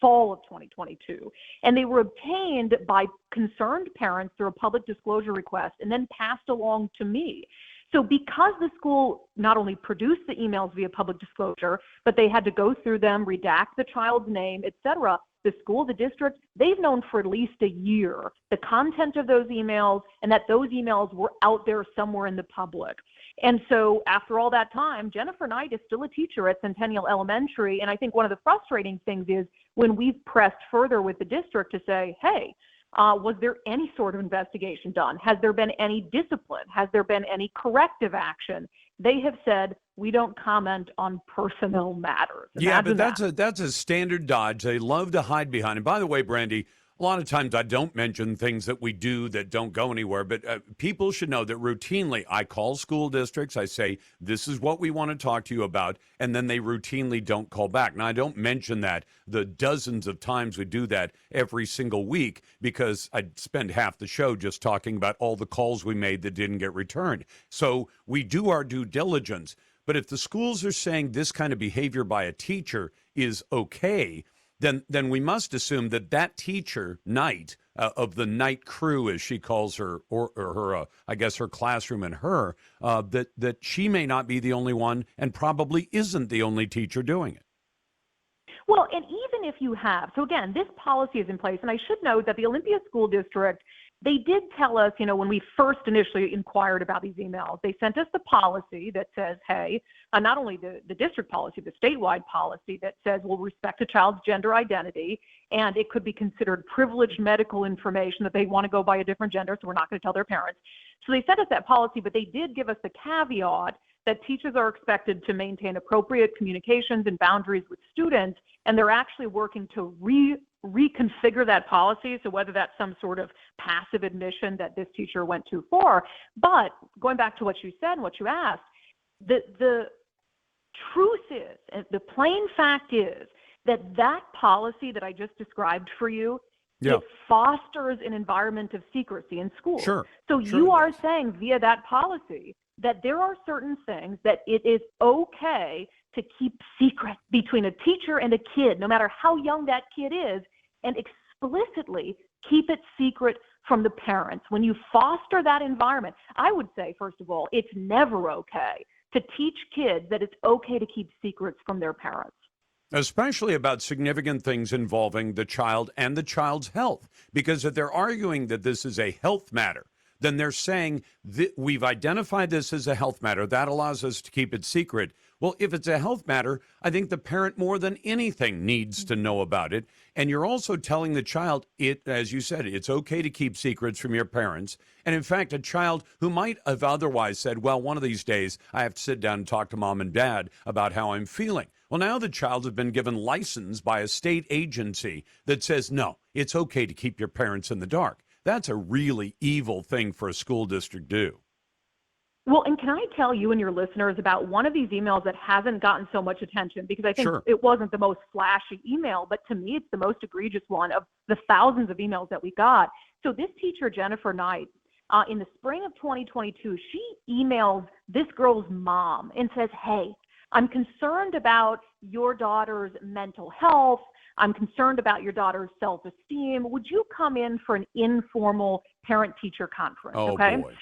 fall of 2022, and they were obtained by concerned parents through a public disclosure request and then passed along to me. So because the school not only produced the emails via public disclosure, but they had to go through them, redact the child's name, et cetera, the school, the district, they've known for at least a year the content of those emails and that those emails were out there somewhere in the public. And so after all that time, Jennifer Knight is still a teacher at Centennial Elementary. And I think one of the frustrating things is when we've pressed further with the district to say, hey, was there any sort of investigation done? Has there been any discipline? Has there been any corrective action? They have said, we don't comment on personnel matters.
Yeah, but that's a standard dodge. They love to hide behind. And by the way, Brandy, a lot of times I don't mention things that we do that don't go anywhere, but people should know that routinely I call school districts. I say, this is what we want to talk to you about, and then they routinely don't call back. Now, I don't mention that the dozens of times we do that every single week because I'd spend half the show just talking about all the calls we made that didn't get returned. So we do our due diligence. But if the schools are saying this kind of behavior by a teacher is okay, then we must assume that teacher, Knight, of the Knight crew, as she calls her, or her, I guess her classroom and her, that she may not be the only one and probably isn't the only teacher doing it.
Well, and even even if you have, so again, this policy is in place, and I should note that the Olympia School District, they did tell us, when we first initially inquired about these emails, they sent us the policy that says, hey, not only the district policy, the statewide policy that says we'll respect a child's gender identity, and it could be considered privileged medical information that they want to go by a different gender, so we're not going to tell their parents. So they sent us that policy, but they did give us the caveat that teachers are expected to maintain appropriate communications and boundaries with students, and they're actually working to reconfigure that policy, so whether that's some sort of passive admission that this teacher went too far. But going back to what you said and what you asked, the truth is, and the plain fact is, that policy that I just described for you, it fosters an environment of secrecy in schools.
Sure.
So you are saying via that policy that there are certain things that it is okay to keep secret between a teacher and a kid, no matter how young that kid is, and explicitly keep it secret from the parents. When you foster that environment, I would say, first of all, it's never okay to teach kids that it's okay to keep secrets from their parents.
Especially about significant things involving the child and the child's health. Because if they're arguing that this is a health matter, then they're saying that we've identified this as a health matter. That allows us to keep it secret. Well, if it's a health matter, I think the parent more than anything needs to know about it. And you're also telling the child, as you said, it's okay to keep secrets from your parents. And in fact, a child who might have otherwise said, well, one of these days I have to sit down and talk to mom and dad about how I'm feeling. Well, now the child has been given license by a state agency that says, no, it's okay to keep your parents in the dark. That's a really evil thing for a school district to do.
Well, and can I tell you and your listeners about one of these emails that hasn't gotten so much attention, because I think it wasn't the most flashy email, but to me it's the most egregious one of the thousands of emails that we got. So this teacher, Jennifer Knight, in the spring of 2022, she emails this girl's mom and says, hey, I'm concerned about your daughter's mental health. I'm concerned about your daughter's self-esteem. Would you come in for an informal parent-teacher conference?
Oh,
okay.
Boy.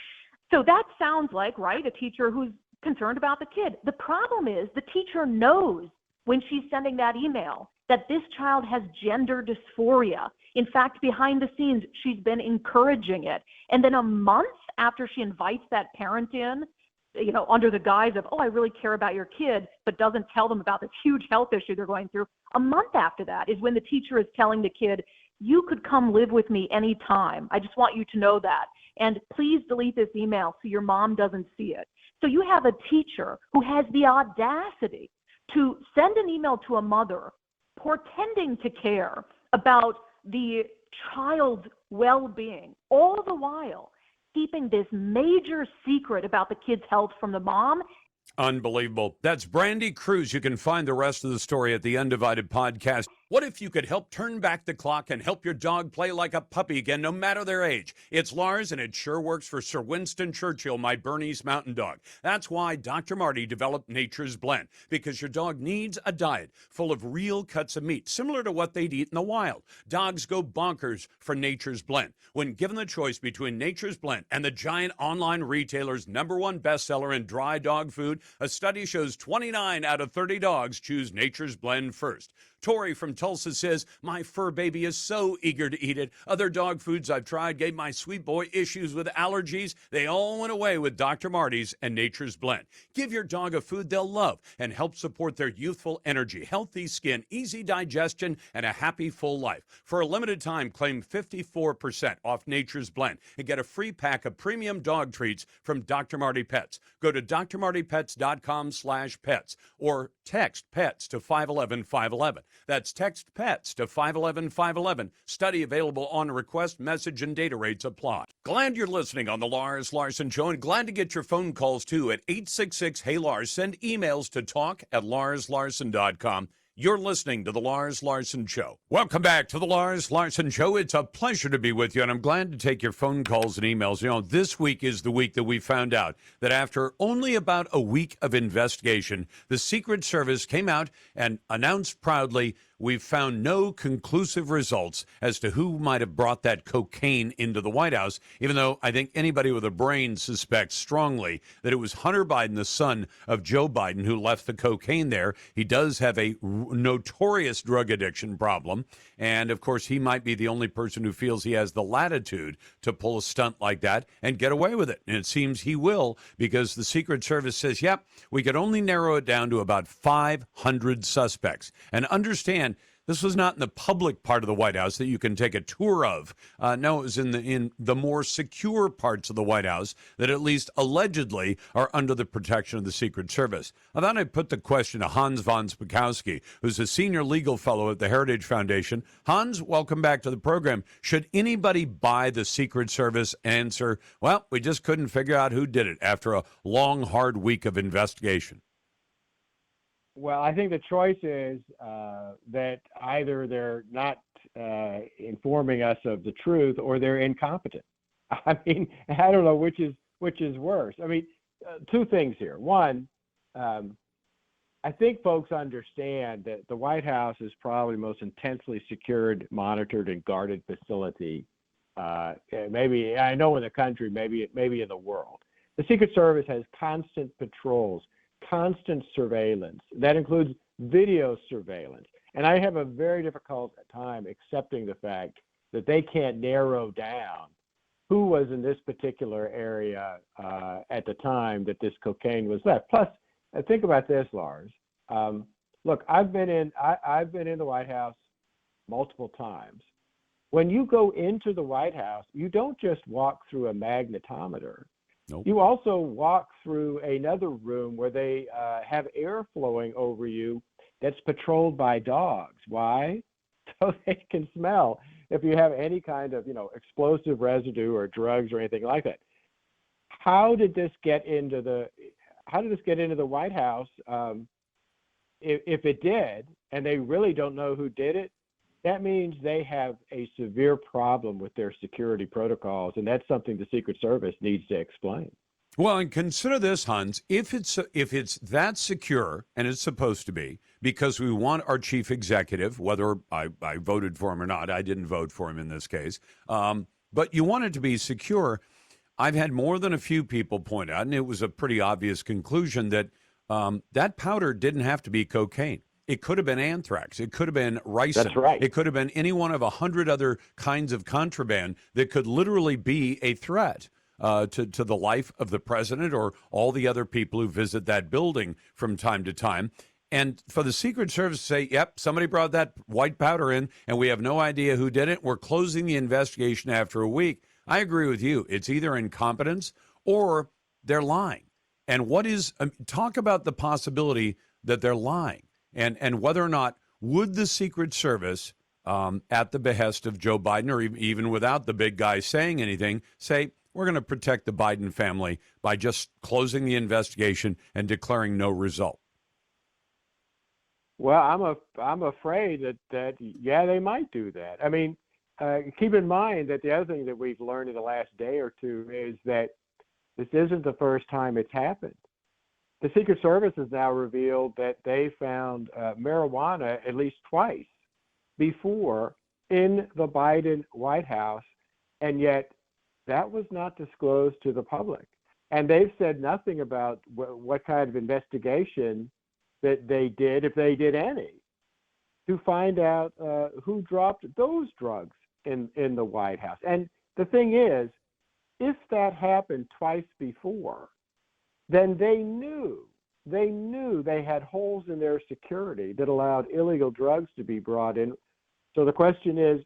So that sounds like, right, a teacher who's concerned about the kid. The problem is the teacher knows when she's sending that email that this child has gender dysphoria. In fact, behind the scenes, she's been encouraging it. And then a month after she invites that parent in, under the guise of, oh, I really care about your kid, but doesn't tell them about this huge health issue they're going through, a month after that is when the teacher is telling the kid, you could come live with me anytime. I just want you to know that. And please delete this email so your mom doesn't see it. So you have a teacher who has the audacity to send an email to a mother portending to care about the child's well-being, all the while keeping this major secret about the kid's health from the mom.
Unbelievable. That's Brandy Cruz. You can find the rest of the story at the Undivided Podcast. What if you could help turn back the clock and help your dog play like a puppy again, no matter their age? It's Lars, and it sure works for Sir Winston Churchill, my Bernese Mountain Dog. That's why Dr. Marty developed Nature's Blend, because your dog needs a diet full of real cuts of meat, similar to what they'd eat in the wild. Dogs go bonkers for Nature's Blend. When given the choice between Nature's Blend and the giant online retailer's #1 bestseller in dry dog food, a study shows 29 out of 30 dogs choose Nature's Blend first. Tori from Tulsa says, my fur baby is so eager to eat it. Other dog foods I've tried gave my sweet boy issues with allergies. They all went away with Dr. Marty's and Nature's Blend. Give your dog a food they'll love and help support their youthful energy, healthy skin, easy digestion, and a happy full life. For a limited time, claim 54% off Nature's Blend and get a free pack of premium dog treats from Dr. Marty Pets. Go to drmartypets.com/pets or text PETS to 511-511. That's text PETS to 511-511. Study available on request, message, and data rates apply. Glad you're listening on the Lars Larson Show, and glad to get your phone calls, too, at 866-HEY-LARS. Send emails to talk@larslarson.com. You're listening to The Lars Larson Show. Welcome back to The Lars Larson Show. It's a pleasure to be with you, and I'm glad to take your phone calls and emails. This week is the week that we found out that after only about a week of investigation, the Secret Service came out and announced proudly, we've found no conclusive results as to who might have brought that cocaine into the White House, even though I think anybody with a brain suspects strongly that it was Hunter Biden, the son of Joe Biden, who left the cocaine there. He does have a notorious drug addiction problem. And, of course, he might be the only person who feels he has the latitude to pull a stunt like that and get away with it. And it seems he will, because the Secret Service says, yep, we could only narrow it down to about 500 suspects. And understand, this was not in the public part of the White House that you can take a tour of. No, it was in the more secure parts of the White House that at least allegedly are under the protection of the Secret Service. I thought I'd put the question to Hans von Spakovsky, who's a senior legal fellow at the Heritage Foundation. Hans, welcome back to the program. Should anybody buy the Secret Service answer, well, we just couldn't figure out who did it after a long, hard week of investigation?
Well, I think the choice is that either they're not informing us of the truth or they're incompetent. I mean, I don't know which is worse. I mean, two things here. One, I think folks understand that the White House is probably the most intensely secured, monitored, and guarded facility, maybe, I know in the country, maybe in the world. The Secret Service has constant patrols, constant surveillance. That includes video surveillance. And I have a very difficult time accepting the fact that they can't narrow down who was in this particular area at the time that this cocaine was left. Plus, think about this, Lars. Look, I've been in the White House multiple times. When you go into the White House, you don't just walk through a magnetometer. Nope. You also walk through another room where they have air flowing over you that's patrolled by dogs. Why? So they can smell if you have any kind of, explosive residue or drugs or anything like that. How did this get into the White House? If it did, and they really don't know who did it, that means they have a severe problem with their security protocols, and that's something the Secret Service needs to explain.
Well, and consider this, Hans. If it's that secure, and it's supposed to be, because we want our chief executive, whether I voted for him or not, I didn't vote for him in this case, but you want it to be secure. I've had more than a few people point out, and it was a pretty obvious conclusion, that that powder didn't have to be cocaine. It could have been anthrax. It could have been ricin.
That's right.
It could have been any one of 100 other kinds of contraband that could literally be a threat to the life of the president or all the other people who visit that building from time to time. And for the Secret Service to say, yep, somebody brought that white powder in, and we have no idea who did it, we're closing the investigation after a week. I agree with you. It's either incompetence or they're lying. And talk about the possibility that they're lying. And whether or not would the Secret Service, at the behest of Joe Biden, or even without the big guy saying anything, say, we're going to protect the Biden family by just closing the investigation and declaring no result?
Well, I'm afraid that they might do that. I mean, keep in mind that the other thing that we've learned in the last day or two is that this isn't the first time it's happened. The Secret Service has now revealed that they found marijuana at least twice before in the Biden White House, and yet that was not disclosed to the public. And they've said nothing about what kind of investigation that they did, if they did any, to find out who dropped those drugs in the White House. And the thing is, if that happened twice before, then they knew they had holes in their security that allowed illegal drugs to be brought in. So the question is,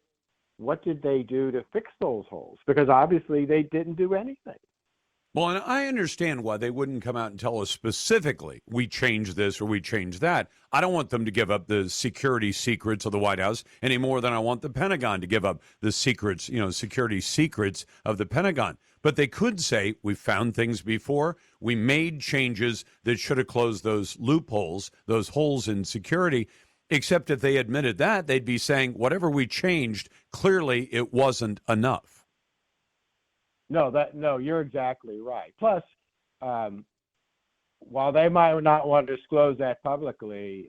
what did they do to fix those holes? Because obviously they didn't do anything.
Well, and I understand why they wouldn't come out and tell us specifically, we changed this or we changed that. I don't want them to give up the security secrets of the White House any more than I want the Pentagon to give up the secrets, security secrets of the Pentagon. But they could say, we found things before, we made changes that should have closed those loopholes, those holes in security. Except if they admitted that, they'd be saying, whatever we changed, clearly it wasn't enough.
No, you're exactly right. Plus, while they might not want to disclose that publicly,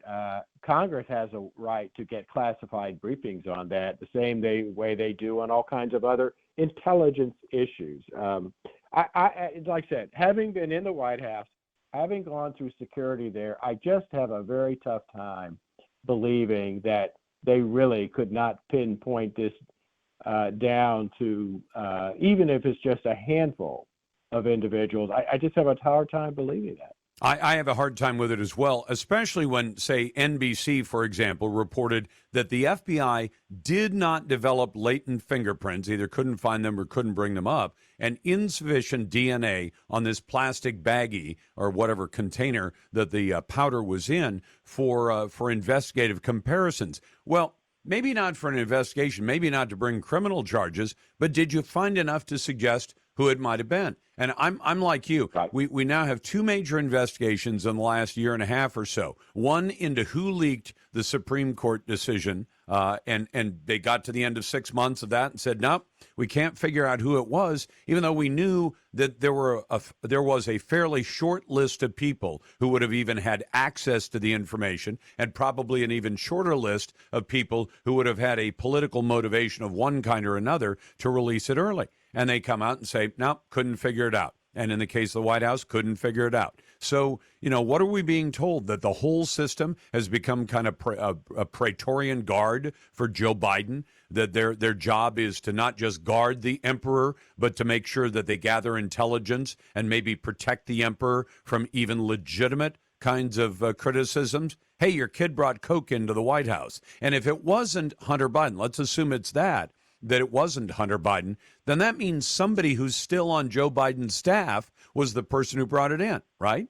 Congress has a right to get classified briefings on that the same way they do on all kinds of other intelligence issues. Like I said, having been in the White House, having gone through security there, I just have a very tough time believing that they really could not pinpoint this down to, even if it's just a handful of individuals. I just have a hard time believing that.
I have a hard time with it as well, especially when, say, NBC, for example, reported that the FBI did not develop latent fingerprints, either couldn't find them or couldn't bring them up, and insufficient DNA on this plastic baggie or whatever container that the powder was in for investigative comparisons. Well, maybe not for an investigation, maybe not to bring criminal charges, but did you find enough to suggest who it might have been? And I'm like you.
Right.
We now have two major investigations in the last year and a half or so. One into who leaked the Supreme Court decision, and they got to the end of 6 months of that and said, nope, we can't figure out who it was, even though we knew that there was a fairly short list of people who would have even had access to the information, and probably an even shorter list of people who would have had a political motivation of one kind or another to release it early. And they come out and say, no, couldn't figure it out. And in the case of the White House, couldn't figure it out. So, what are we being told? That the whole system has become kind of a Praetorian guard for Joe Biden, that their job is to not just guard the emperor, but to make sure that they gather intelligence and maybe protect the emperor from even legitimate kinds of criticisms. Hey, your kid brought Coke into the White House. And if it wasn't Hunter Biden, let's assume it's that it wasn't Hunter Biden, then that means somebody who's still on Joe Biden's staff was the person who brought it in, right?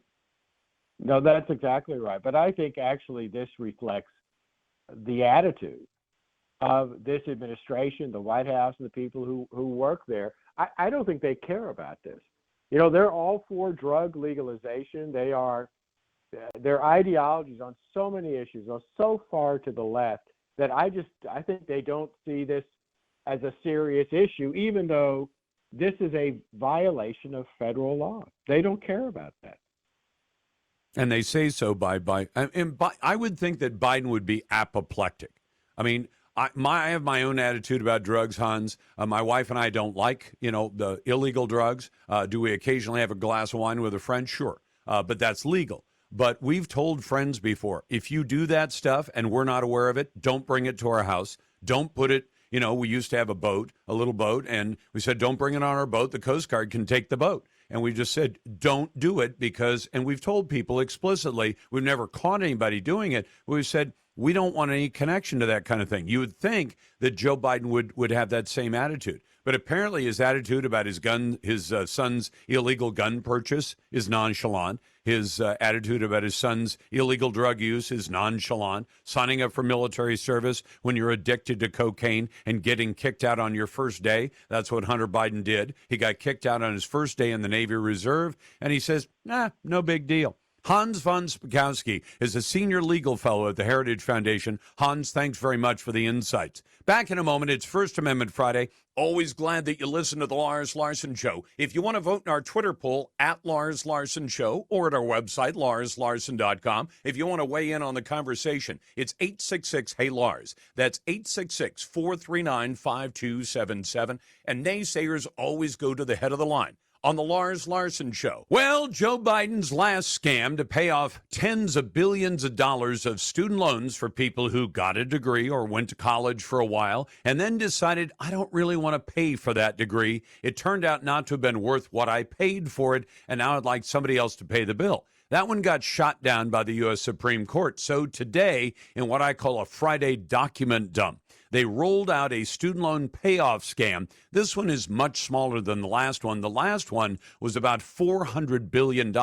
No, that's exactly right. But I think actually this reflects the attitude of this administration, the White House, and the people who work there. I don't think they care about this. They're all for drug legalization. Their ideologies on so many issues are so far to the left that I think they don't see this as a serious issue, even though this is a violation of federal law. They don't care about that.
And they say so I would think that Biden would be apoplectic. I mean, I have my own attitude about drugs, Hans. My wife and I don't like, the illegal drugs. Do we occasionally have a glass of wine with a friend? Sure. But that's legal. But we've told friends before, if you do that stuff and we're not aware of it, don't bring it to our house. Don't put it. We used to have a little boat, and we said, don't bring it on our boat. The Coast Guard can take the boat. And we just said, don't do it and we've told people explicitly, we've never caught anybody doing it. We've said, we don't want any connection to that kind of thing. You would think that Joe Biden would have that same attitude. But apparently his attitude about his son's illegal gun purchase is nonchalant. His attitude about his son's illegal drug use is nonchalant. Signing up for military service when you're addicted to cocaine and getting kicked out on your first day. That's what Hunter Biden did. He got kicked out on his first day in the Navy Reserve, and he says, no big deal. Hans von Spakowski is a senior legal fellow at the Heritage Foundation. Hans, thanks very much for the insights. Back in a moment, it's First Amendment Friday. Always glad that you listen to the Lars Larson Show. If you want to vote in our Twitter poll, at Lars Larson Show, or at our website, larslarson.com, if you want to weigh in on the conversation, it's 866-HEY-LARS. That's 866-439-5277. And naysayers always go to the head of the line on the Lars Larson Show. Well, Joe Biden's last scam to pay off tens of billions of dollars of student loans for people who got a degree or went to college for a while and then decided, I don't really want to pay for that degree. It turned out not to have been worth what I paid for it, and now I'd like somebody else to pay the bill. That one got shot down by the U.S. Supreme Court. So today, in what I call a Friday document dump, they rolled out a student loan payoff scam. This one is much smaller than the last one. The last one was about $400 billion.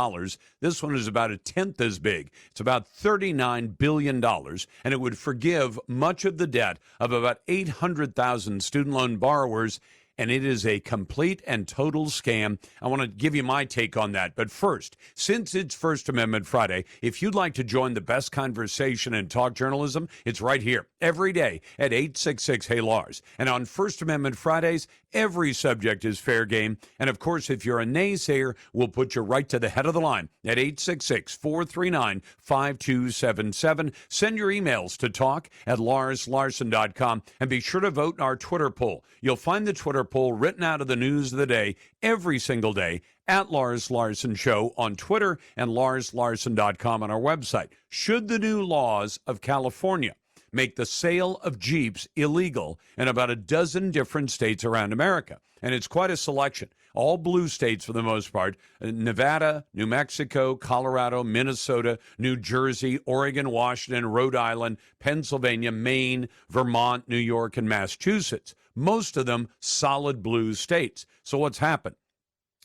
This one is about a tenth as big. It's about $39 billion, and it would forgive much of the debt of about 800,000 student loan borrowers. and it is a complete and total scam. I want to give you my take on that. But first, since it's First Amendment Friday, if you'd like to join the best conversation in talk journalism, it's right here every day at 866-HEY-LARS. And on First Amendment Fridays, every subject is fair game. And of course, if you're a naysayer, we'll put you right to the head of the line at 866-439-5277. Send your emails to talk@larslarson.com and be sure to vote in our Twitter poll. You'll find the Twitter poll written out of the news of the day every single day at Lars Larson Show on Twitter and larslarson.com on our website. Should the new laws of California make the sale of Jeeps illegal in about a dozen different states around America? And it's quite a selection. All blue states for the most part: Nevada, New Mexico, Colorado, Minnesota, New Jersey, Oregon, Washington, Rhode Island, Pennsylvania, Maine, Vermont, New York, and Massachusetts. Most of them solid blue states. So what's happened?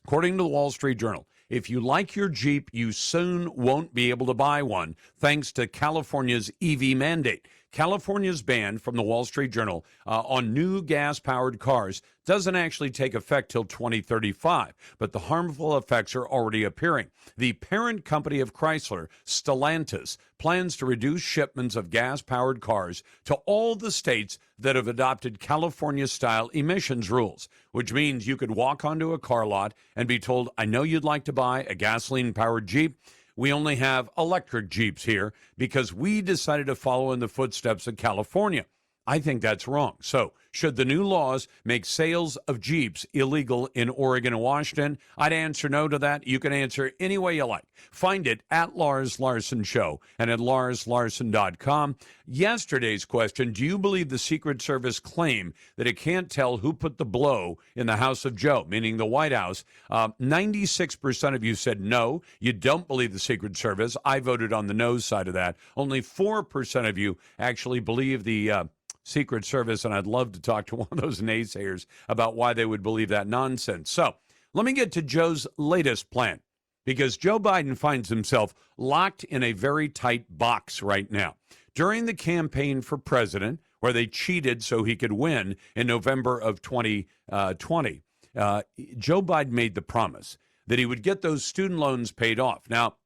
According to the Wall Street Journal, if you like your Jeep, you soon won't be able to buy one thanks to California's EV mandate. California's ban from the Wall Street Journal on new gas-powered cars doesn't actually take effect till 2035, but the harmful effects are already appearing. The parent company of Chrysler, Stellantis, plans to reduce shipments of gas-powered cars to all the states that have adopted California-style emissions rules, which means you could walk onto a car lot and be told, I know you'd like to buy a gasoline-powered Jeep. We only have electric Jeeps here because we decided to follow in the footsteps of California. I think that's wrong. So, should the new laws make sales of Jeeps illegal in Oregon and Washington? I'd answer no to that. You can answer any way you like. Find it at Lars Larson Show and at larslarson.com. Yesterday's question: do you believe the Secret Service claim that it can't tell who put the blow in the House of Joe, meaning the White House? 96% of you said no. You don't believe the Secret Service. I voted on the no side of that. Only 4% of you actually believe the Secret Service, and I'd love to talk to one of those naysayers about why they would believe that nonsense. So let me get to Joe's latest plan, because Joe Biden finds himself locked in a very tight box right now. During the campaign for president, where they cheated so he could win in November of 2020, Joe Biden made the promise that he would get those student loans paid off. Now,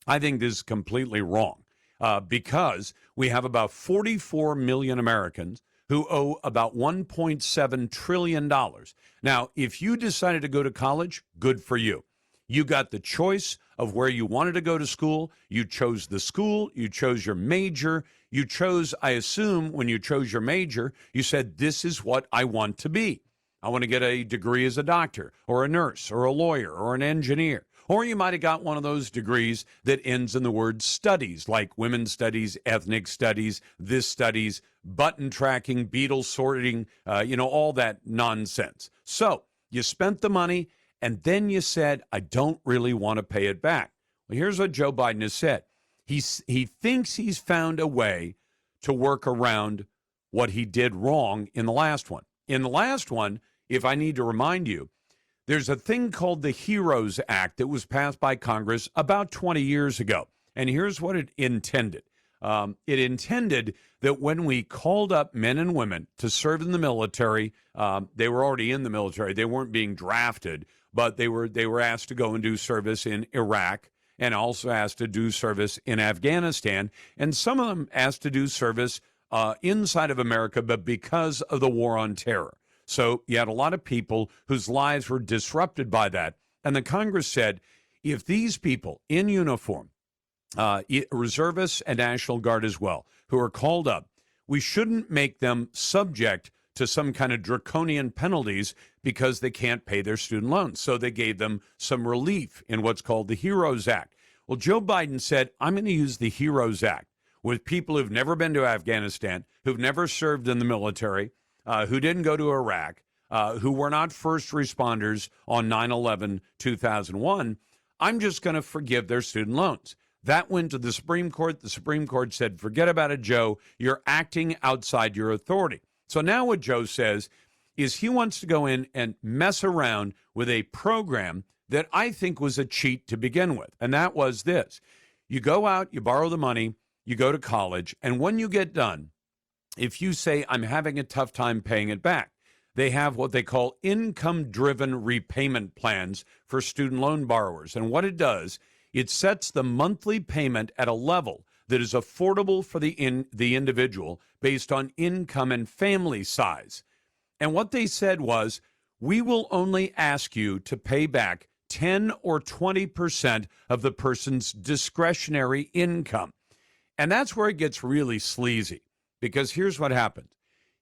I think this is completely wrong. Because we have about 44 million Americans who owe about $1.7 trillion. Now, if you decided to go to college, good for you. You got the choice of where you wanted to go to school. You chose the school. You chose your major. You chose, I assume, when you chose your major, you said, this is what I want to be. I want to get a degree as a doctor or a nurse or a lawyer or an engineer. Or you might have got one of those degrees that ends in the word studies, like women's studies, ethnic studies, this studies, button tracking, beetle sorting, all that nonsense. So you spent the money, and then you said, I don't really want to pay it back. Well, here's what Joe Biden has said. He thinks he's found a way to work around what he did wrong in the last one. In the last one, if I need to remind you, there's a thing called the HEROES Act that was passed by Congress about 20 years ago. And here's what it intended. It intended that when we called up men and women to serve in the military, they were already in the military. They weren't being drafted, but they were asked to go and do service in Iraq and also asked to do service in Afghanistan. And some of them asked to do service inside of America, but because of the war on terror. So you had a lot of people whose lives were disrupted by that. And the Congress said, if these people in uniform, reservists and National Guard as well, who are called up, we shouldn't make them subject to some kind of draconian penalties because they can't pay their student loans. So they gave them some relief in what's called the HEROES Act. Well, Joe Biden said, I'm going to use the HEROES Act with people who've never been to Afghanistan, who've never served in the military, who didn't go to Iraq, who were not first responders on 9/11/2001, I'm just going to forgive their student loans. That went to the Supreme Court. The Supreme Court said, forget about it, Joe. You're acting outside your authority. So now what Joe says is he wants to go in and mess around with a program that I think was a cheat to begin with. And that was this. You go out, you borrow the money, you go to college, and when you get done, if you say, I'm having a tough time paying it back, they have what they call income-driven repayment plans for student loan borrowers. And what it does, it sets the monthly payment at a level that is affordable for the individual based on income and family size. And what they said was, we will only ask you to pay back 10 or 20% of the person's discretionary income. And that's where it gets really sleazy, because here's what happens.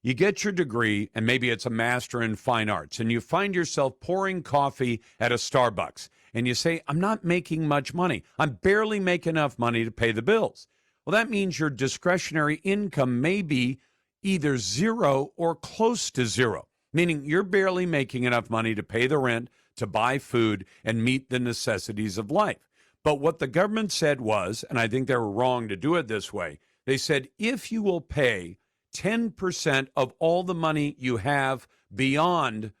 You get your degree, and maybe it's a master in fine arts, and you find yourself pouring coffee at a Starbucks, and you say, I'm not making much money. I'm barely making enough money to pay the bills. Well, that means your discretionary income may be either zero or close to zero, meaning you're barely making enough money to pay the rent, to buy food, and meet the necessities of life. But what the government said was, and I think they were wrong to do it this way, they said, if you will pay 10% of all the money you have beyond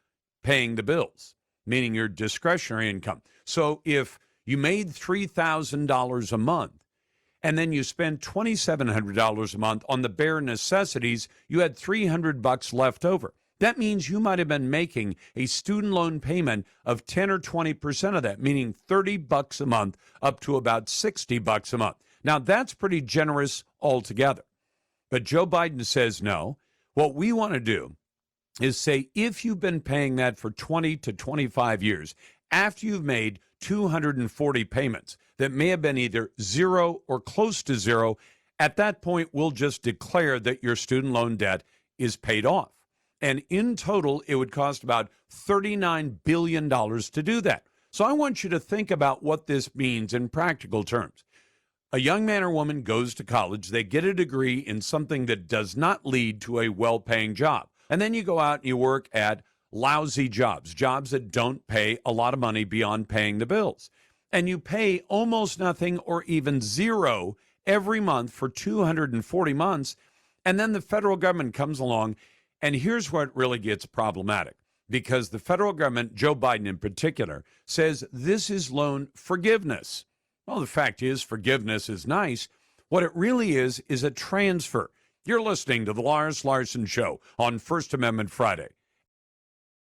paying the bills, meaning your discretionary income. So if you made $3,000 a month, and then you spend $2,700 a month on the bare necessities, you had $300 left over. That means you might have been making a student loan payment of 10 or 20% of that, meaning $30 a month up to about $60 a month. Now, that's pretty generous altogether. But Joe Biden says no. What we want to do is say, if you've been paying that for 20 to 25 years, after you've made 240 payments that may have been either zero or close to zero, at that point, we'll just declare that your student loan debt is paid off. And in total, it would cost about $39 billion to do that. So I want you to think about what this means in practical terms. A young man or woman goes to college, they get a degree in something that does not lead to a well-paying job. And then you go out and you work at lousy jobs that don't pay a lot of money beyond paying the bills. And you pay almost nothing or even zero every month for 240 months. And then the federal government comes along. And here's where it really gets problematic, because the federal government, Joe Biden in particular, says this is loan forgiveness. Well, the fact is, forgiveness is nice. What it really is a transfer. You're listening to the Lars Larson Show on First Amendment Friday.